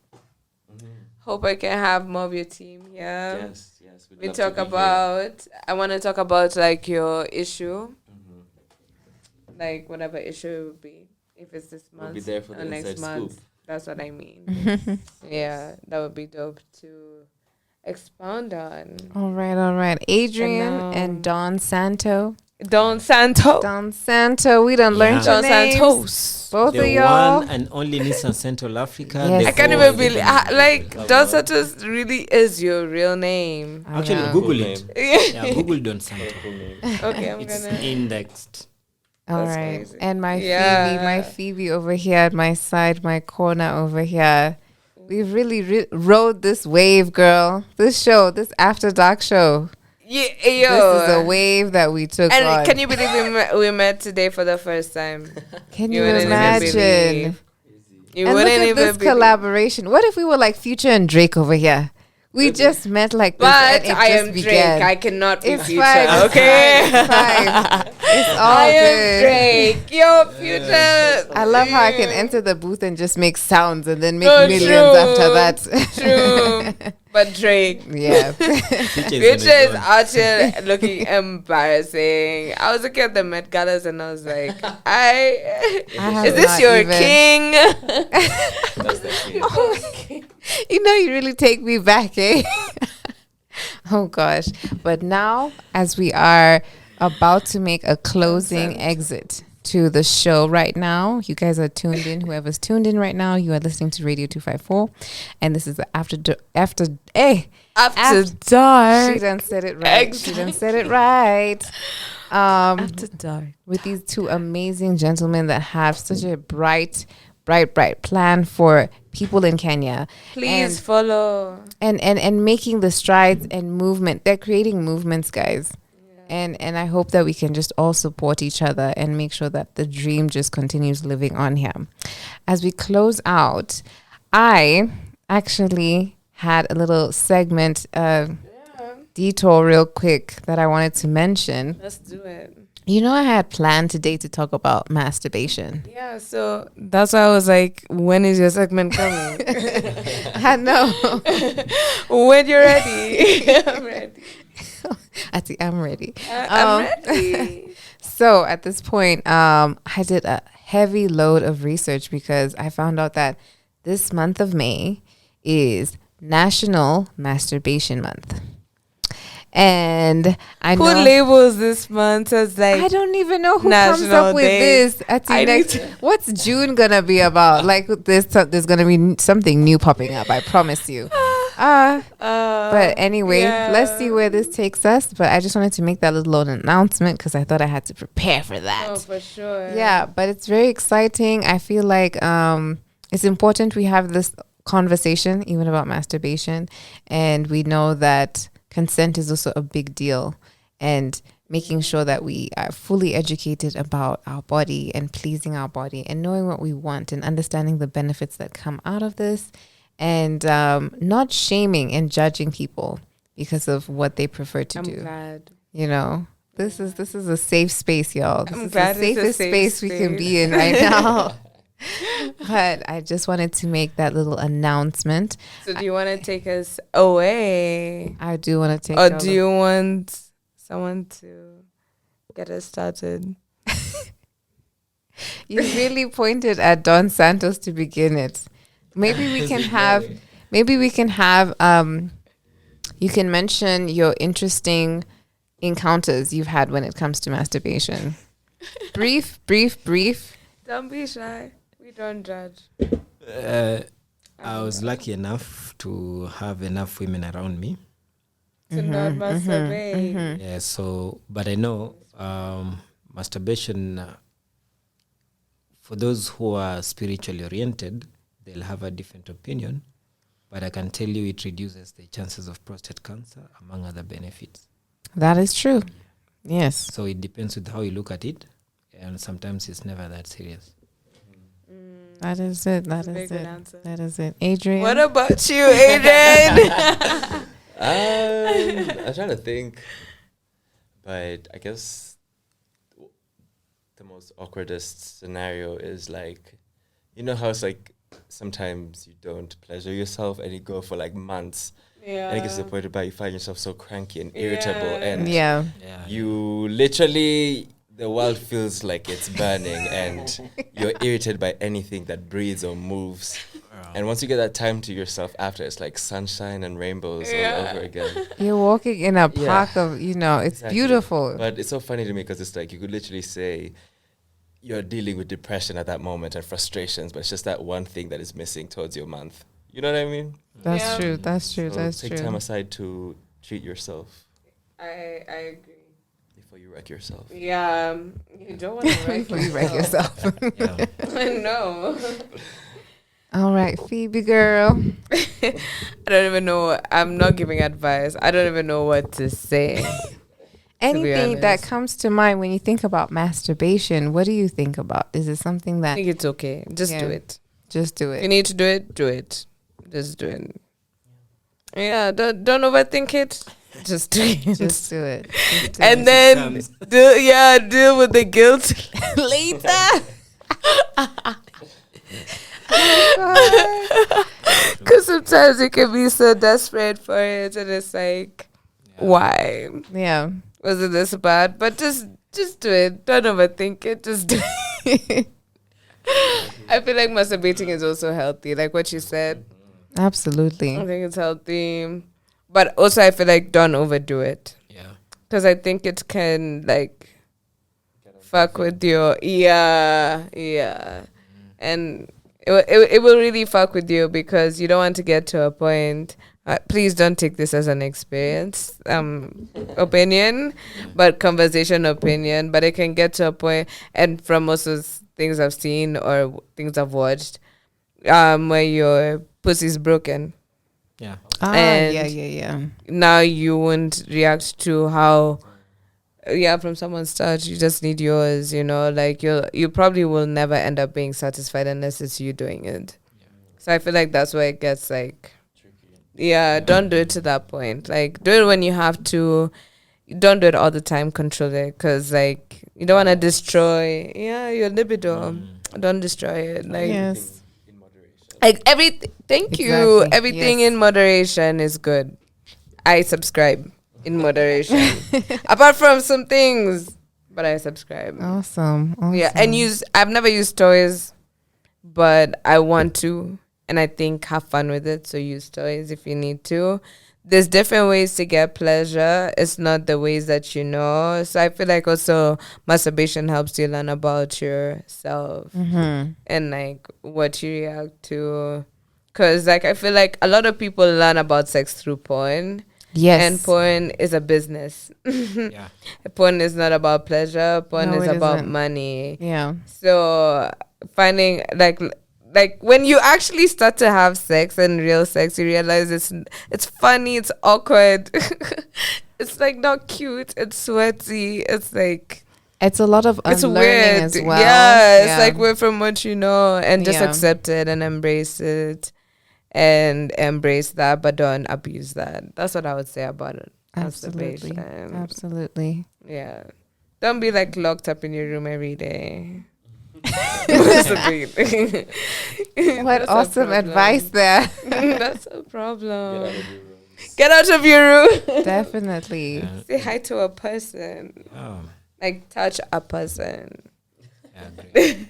hope I can have more of your team here. Yes. We'd We love to talk be here. about. I want to talk about like your issue, Mhm. like whatever issue it would be. If it's this month We'll be there for or the next inside month, scoop. that's what I mean. Yeah, that would be dope to expound on. All right. Adrian now- and Don Santo. Don Santo. Don Santo, we done learned Yeah. your Don names. Santos. Both of The y'all. one and only Nissan Central Africa. Yes. the I can't four even believe independent like people. Don Santos really is your real name. I Actually, know. Google Cool it. name. Yeah, Google Don Santo. Cool name. Okay, I'm It's gonna. indexed. All That's right. crazy. And my Yeah. Phoebe over here at my side, my corner over here. We've really rode this wave, girl. This show, this After Dark show. Yeah, This is a wave that we took And on. can you believe we met today for the first time? Can You you wouldn't even imagine? believe. You And look wouldn't at even this believe. collaboration. What if we were like Future and Drake over here? We just met like this, But and it I just am began. Drake. I cannot be It's Future. fine, it's Okay. fine, it's fine. It's all I am good. Drake. You're Future. I love how I can enter the booth and just make sounds and then make No, millions true. after that. True. But Drake. Yeah. Future is out here looking embarrassing. I was looking at the Met Galas and I was like, I have is this not your even- king? That's the key. You know, you really take me back, eh? Oh gosh. But now, as we are about to make a closing exit to the show right now, you guys are tuned in. Whoever's tuned in right now, you are listening to Radio 254. And this is the After After She dark. done said it right. She done said it right. After dark. With these two amazing gentlemen that have such a bright plan for people in Kenya. Please And- follow. and making the strides and movement. They're creating movements, guys. And I hope that we can just all support each other and make sure that the dream just continues living on here. As we close out, I actually had a little segment detour real quick that I wanted to mention. Let's do it. You know, I had planned today to talk about masturbation. Yeah, so that's why I was like, when is your segment coming? I know. When you're ready. I'm ready. I think I'm ready. I'm ready. So at this point, I did a heavy load of research because I found out that this month of May is National Masturbation Month. And I Who know labels this month as like I don't even know who comes National up with Day? this. I need What's June gonna be about? Like there's gonna be something new popping up. I promise you. But anyway, let's see where this takes us. But I just wanted to make that little announcement because I thought I had to prepare for that. Oh, for sure. Yeah, but it's very exciting. I feel like it's important we have this conversation even about masturbation, and we know that consent is also a big deal, and making sure that we are fully educated about our body and pleasing our body and knowing what we want and understanding the benefits that come out of this, and not shaming and judging people because of what they prefer to I'm do. glad. You know, this is a safe space, y'all. This I'm is the glad it's a safest safe space we can be in right now. But I just wanted to make that little announcement. So do you want to take us away? I do want to take Or y'all do you want someone to get us started. You really pointed at Don Santos to begin it. Maybe we can have. You can mention your interesting encounters you've had when it comes to masturbation. Brief. Don't be shy. We don't judge. I was lucky enough to have enough women around me. To not masturbate. Yeah, so, but I know masturbation, for those who are spiritually oriented, they'll have a different opinion. But I can tell you it reduces the chances of prostate cancer, among other benefits. That is true. Yes. So it depends with how you look at it. And sometimes it's never that serious. That is it. That Very is good it. answer. That is it. Adrian. What about you, Adrian? I'm trying to think, but I guess the most awkwardest scenario is like, you know how it's like sometimes you don't pleasure yourself and you go for like months and it gets to the point where you find yourself so cranky and irritable and Yeah. you literally, the world feels like it's burning and you're irritated by anything that breathes or moves. And once you get that time to yourself after, it's like sunshine and rainbows all over again. You're walking in a Yeah. park of, it's Exactly. beautiful. But it's so funny to me because it's like you could literally say you're dealing with depression at that moment and frustrations, but it's just that one thing that is missing towards your month. You know what I mean? That's Yeah. true. That's true. So That's take true. time aside to treat yourself I agree. before you wreck yourself. Yeah, you don't want to wreck Before you wreck yourself. Yeah. No. All right, Phoebe girl. I don't even know. I'm not giving advice. I don't even know what to say. Anything that honest. comes to mind when you think about masturbation, what do you think about? Is it something I that think it's okay. Just do Yeah. it. just do If you it? need to do it, do it. Just do it. Yeah, don't overthink it. Just do it. Just do it. Just do And it. then deal with the guilt later. Because sometimes you can be so desperate for it, and it's like, why Yeah. was it this bad? But just do it. Don't overthink it. Just do it. I feel like masturbating is also healthy, like what you said. Absolutely. I think it's healthy, but also I feel like don't overdo it. Yeah. Because I think it can like fuck with your yeah, and it will really fuck with you because you don't want to get to a point. Please don't take this as an experience, opinion, but conversation opinion. But it can get to a point, and from most of the things I've seen or things I've watched, where your pussy's broken. Yeah. And Yeah. Now you won't react to how from someone's touch. You just need yours, like you probably will never end up being satisfied unless it's you doing it. So I feel like that's where it gets like don't do it to that point. Like do it when you have to. Don't do it all the time. Control it, because like you don't want to destroy your libido. Don't destroy it. Like Yes. like thank you. Exactly. Everything Yes. in moderation is good. I subscribe in moderation. Apart from some things, but I subscribe. Awesome. Yeah, and I've never used toys, but I want to, and I think have fun with it. So use toys if you need to. There's different ways to get pleasure. It's not the ways that you know. So I feel like also masturbation helps you learn about yourself and like what you react to. Cause like I feel like a lot of people learn about sex through porn. Yes. And porn is a business. Yeah. Porn is not about pleasure. Porn No, is it about isn't. money. Yeah. So finding like when you actually start to have sex and real sex, you realize it's funny, it's awkward, it's like not cute, it's sweaty, it's like It's a lot of it's unlearning weird. as well. Yeah, it's like we're from what you know, and just Yeah. accept it and embrace it, and embrace that, but don't abuse that. That's what I would say about it. Absolutely. Masturbation. Absolutely. Yeah, don't be like locked up in your room every day. Masturbating. What That's a awesome problem. advice there. That's a problem. Get out of your room. Definitely. Say hi to a person. Oh. like touch a person. Yeah, great.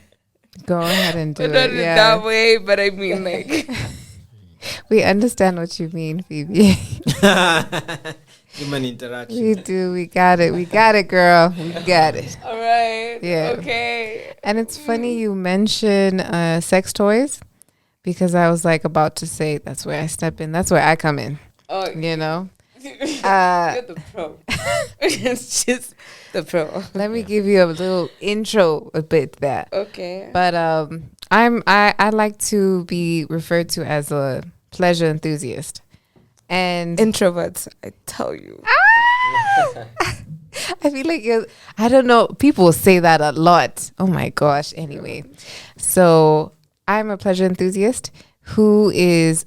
Go ahead and do But not it. in Yeah. that way, but I mean like We understand what you mean, Phoebe. Human interaction. We do. We got it. We got it, girl. We got it. all right. Yeah. Okay. And it's funny you mention sex toys because I was like about to say that's where I step in. That's where I come in. Oh, You know. you're the pro. It's just the pro. Let me give you a little intro a bit there. Okay. But I like to be referred to as a pleasure enthusiast. And Introverts, I tell you. I feel like I don't know, people say that a lot. Oh my gosh. Anyway. So I'm a pleasure enthusiast who is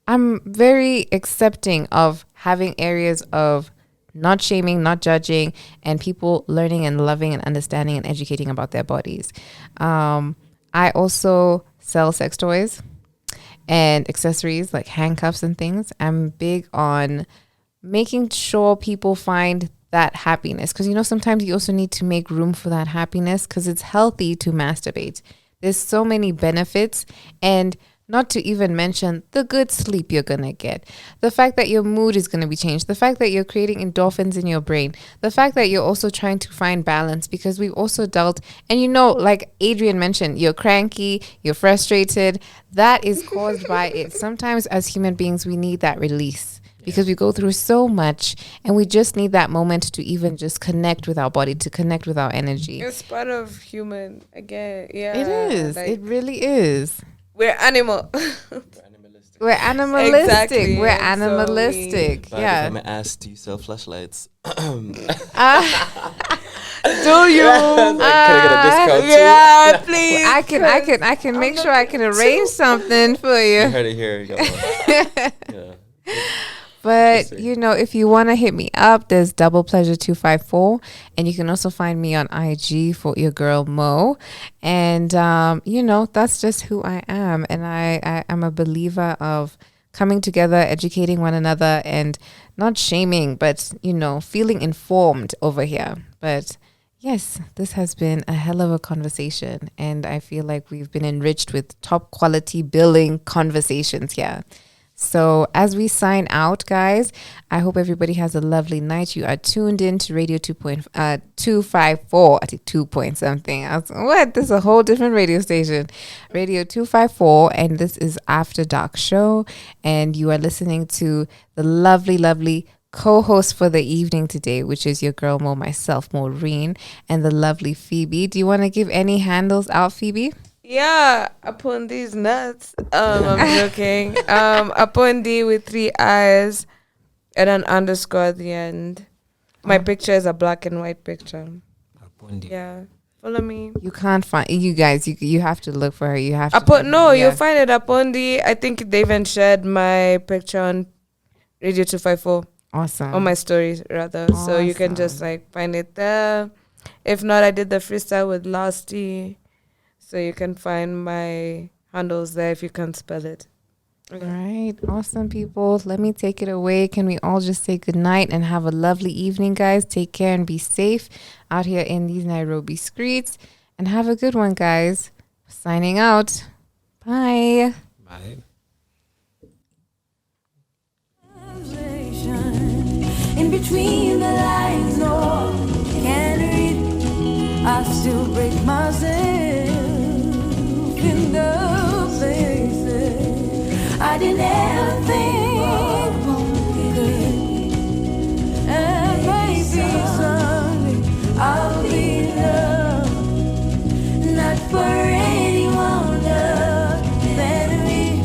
I'm very accepting of having areas of not shaming, not judging, and people learning and loving and understanding and educating about their bodies. I also sell sex toys and accessories like handcuffs and things. I'm big on making sure people find that happiness because, you know, sometimes you also need to make room for that happiness because it's healthy to masturbate. There's so many benefits, and not to even mention the good sleep you're going to get, the fact that your mood is going to be changed, the fact that you're creating endorphins in your brain, the fact that you're also trying to find balance because we've also dealt, and you know, like Adrian mentioned, you're cranky, you're frustrated. That is caused by it. Sometimes as human beings, we need that release because we go through so much and we just need that moment to even just connect with our body, to connect with our energy. It's part of human again. Yeah. It is. Like, It really is. we're animal. We're animalistic. Exactly. We're And so animalistic. But yeah. if I'm asked, do you sell flashlights? Do you? Can I get a discount too? Yeah, please. I can make sure I can arrange something for You you. heard it here. You got one. Yeah. But Interesting. you know, if you want to hit me up, there's Double Pleasure 254, and you can also find me on IG for your girl Mo. And you know, that's just who I am, and I am a believer of coming together, educating one another, and not shaming, but you know, feeling informed over here. But yes, this has been a hell of a conversation, and I feel like we've been enriched with top quality billing conversations here. So as we sign out, guys, I hope everybody has a lovely night. You are tuned in to Radio 254. I think 2 point something. What? This is a whole different radio station. Radio 254, and this is After Dark Show. And you are listening to the lovely, lovely co-host for the evening today, which is your girl Mo, myself, Maureen, and the lovely Phoebe. Do you want to give any handles out, Phoebe? Yeah, Apondi's nuts. I'm joking. Apondi with 3 eyes and an underscore at the end. My picture is a black and white picture. Apondi. Yeah, follow me. You can't find you guys. You have to look for her. You have to. No, yeah. you'll find it Apondi. I think they even shared my picture on Radio 254 Awesome. on my stories rather. So you can just like find it there. If not, I did the freestyle with Lasty. So you can find my handles there if you can't spell it. All right. Awesome, people. Let me take it away. Can we all just say good night and have a lovely evening, guys? Take care and be safe out here in these Nairobi streets. And have a good one, guys. Signing out. Bye. Bye. In between the lines, no, can't read. I still break myself in the places I didn't ever think would be good. And maybe someday I'll be loved, not for anyone other than me.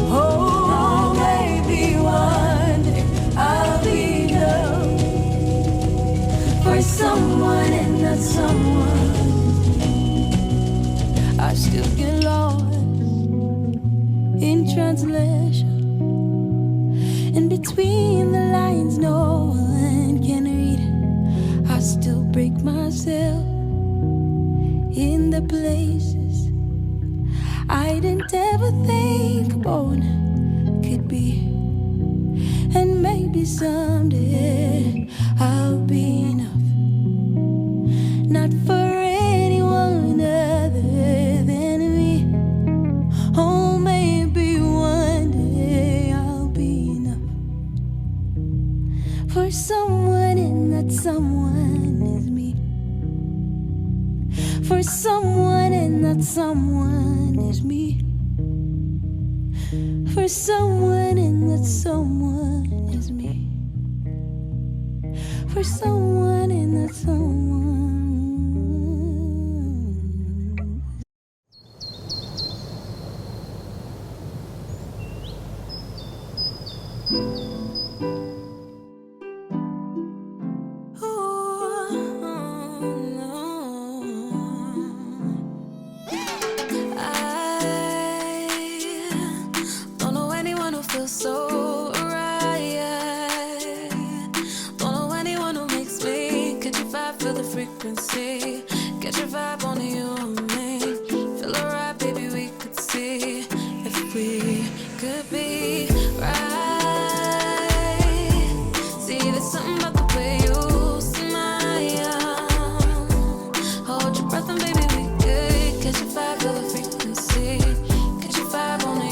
Oh, maybe one day I'll be loved for someone and not someone. I still get lost in translation. In between the lines, no one can read. I still break myself in the places I didn't ever think about could be. And maybe someday I'll be enough. For someone, and that someone is me. For someone, and that someone is me. For someone, and that someone is me. For someone, and that someone. So right, don't know anyone who makes me catch a vibe for the frequency, catch a vibe on you and me. Feel alright, baby. We could see if we could be right. See, there's something about the way you smile. Hold your breath and baby, we could catch a vibe for the frequency, catch a vibe on you.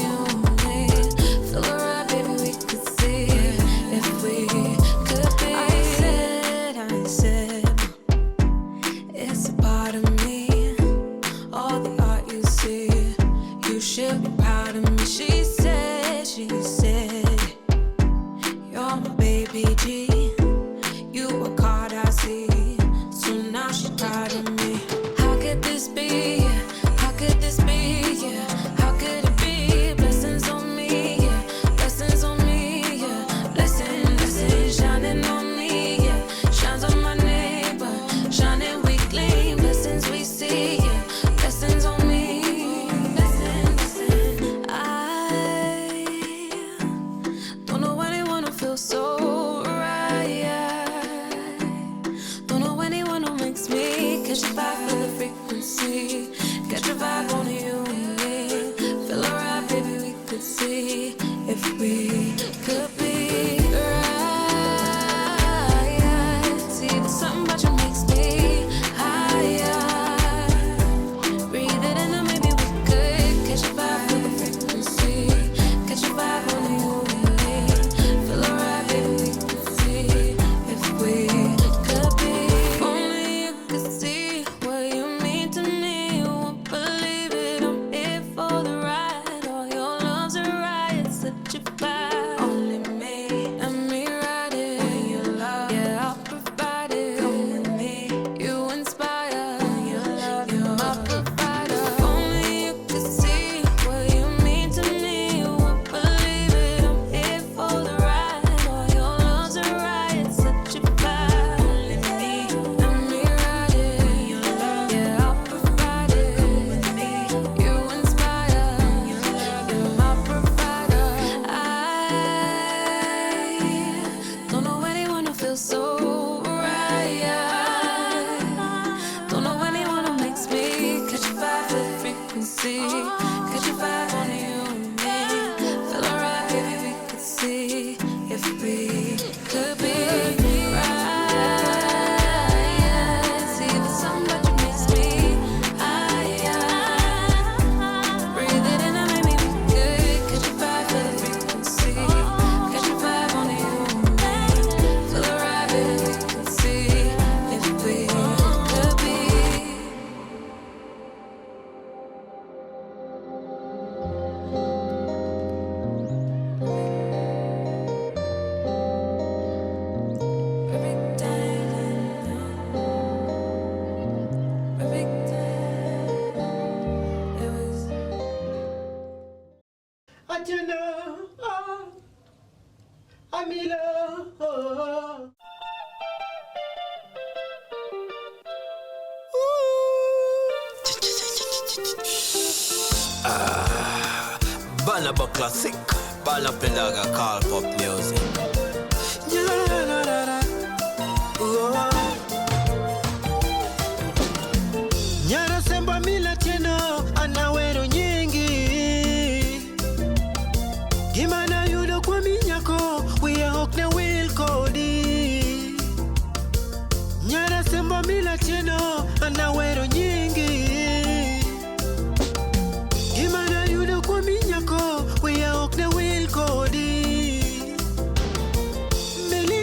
Banaba classic, Balapilaga call pop music. Nyara semba mila tena anawero nyingi. Gimana yudo kwa minyako we hokne will kodi. Nyara semba mila tena anawero nyingi. Gimana yudo kwa minyako we hokne will kodi. Meli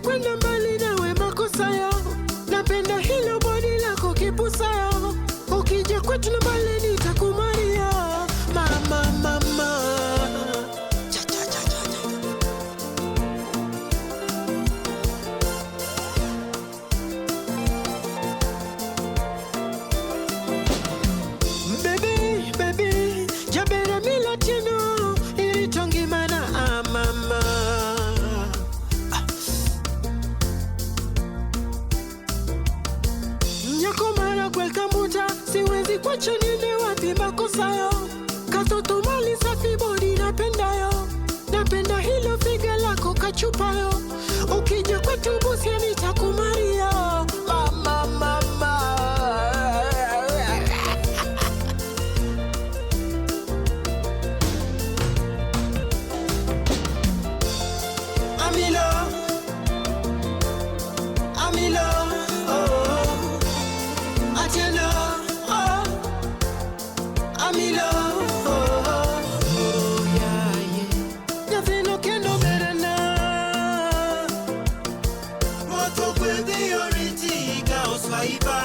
siwezi kwenda mbali nawe makosa yo. Napenda hilo body lako kipusa yo. Ukija kwetu na mbali nitakumaria. Mama, mama. Cha, cha, cha, cha, cha. Baby, baby, jabera mila tino. Iritongi mana mama. Nyako mara kwelka muta. Siwezi kwacha niende wapi makosa yo. Katoto mali safi body napenda yo. Napenda hilo figa lako kachupa yo. Ukija kwetu busia nitakumaria. Mama, mama. Amilo, Amilo, oh, Atieno, oh, Amilo, oh, yeah, yeah. Nothing kendo berana. Moto kwende yoriti kaoswaiba.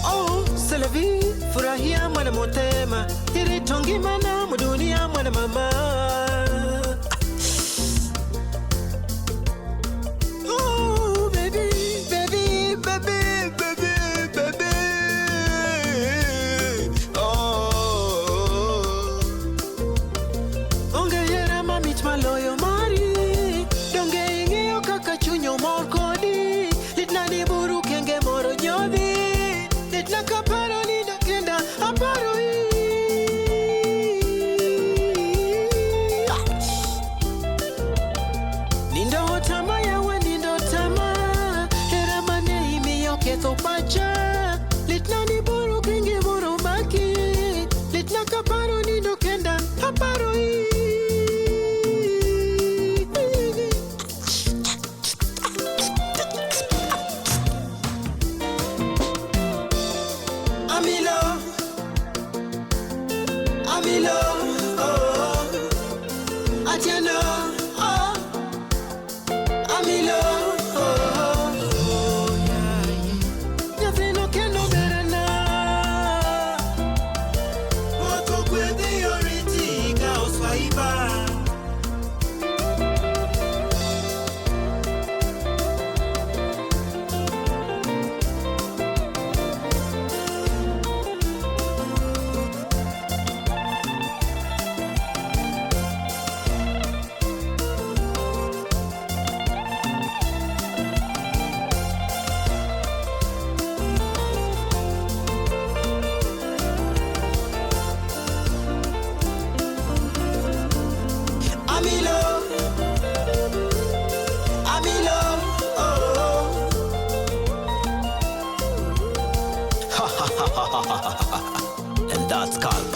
Oh, c'est la vie, furahia mwana motema. Iritongi mana mudunia mwana mama. Oh, baby, baby, baby, baby, baby. Oh, ongeyera mamit maloyo mari. Donge ingeo kaka chunyo morkodi. Litna ni buru kenge moro nyodhi. Litna kaparo ni dakenda aparo hii. Nindo tama yawe nindo tama. Hera mane imi yoke to pacha. Litna ni buru kingi buru baki. Litna kaparo nindo kenda aparo hii. Amilo, Amilo, oh, Atieno, oh, Amilo, oh, yeah, yeah. Nothing can no better now. Moto kwende yoriti kaoswaiba. Amilo, Amilo, oh. And that's called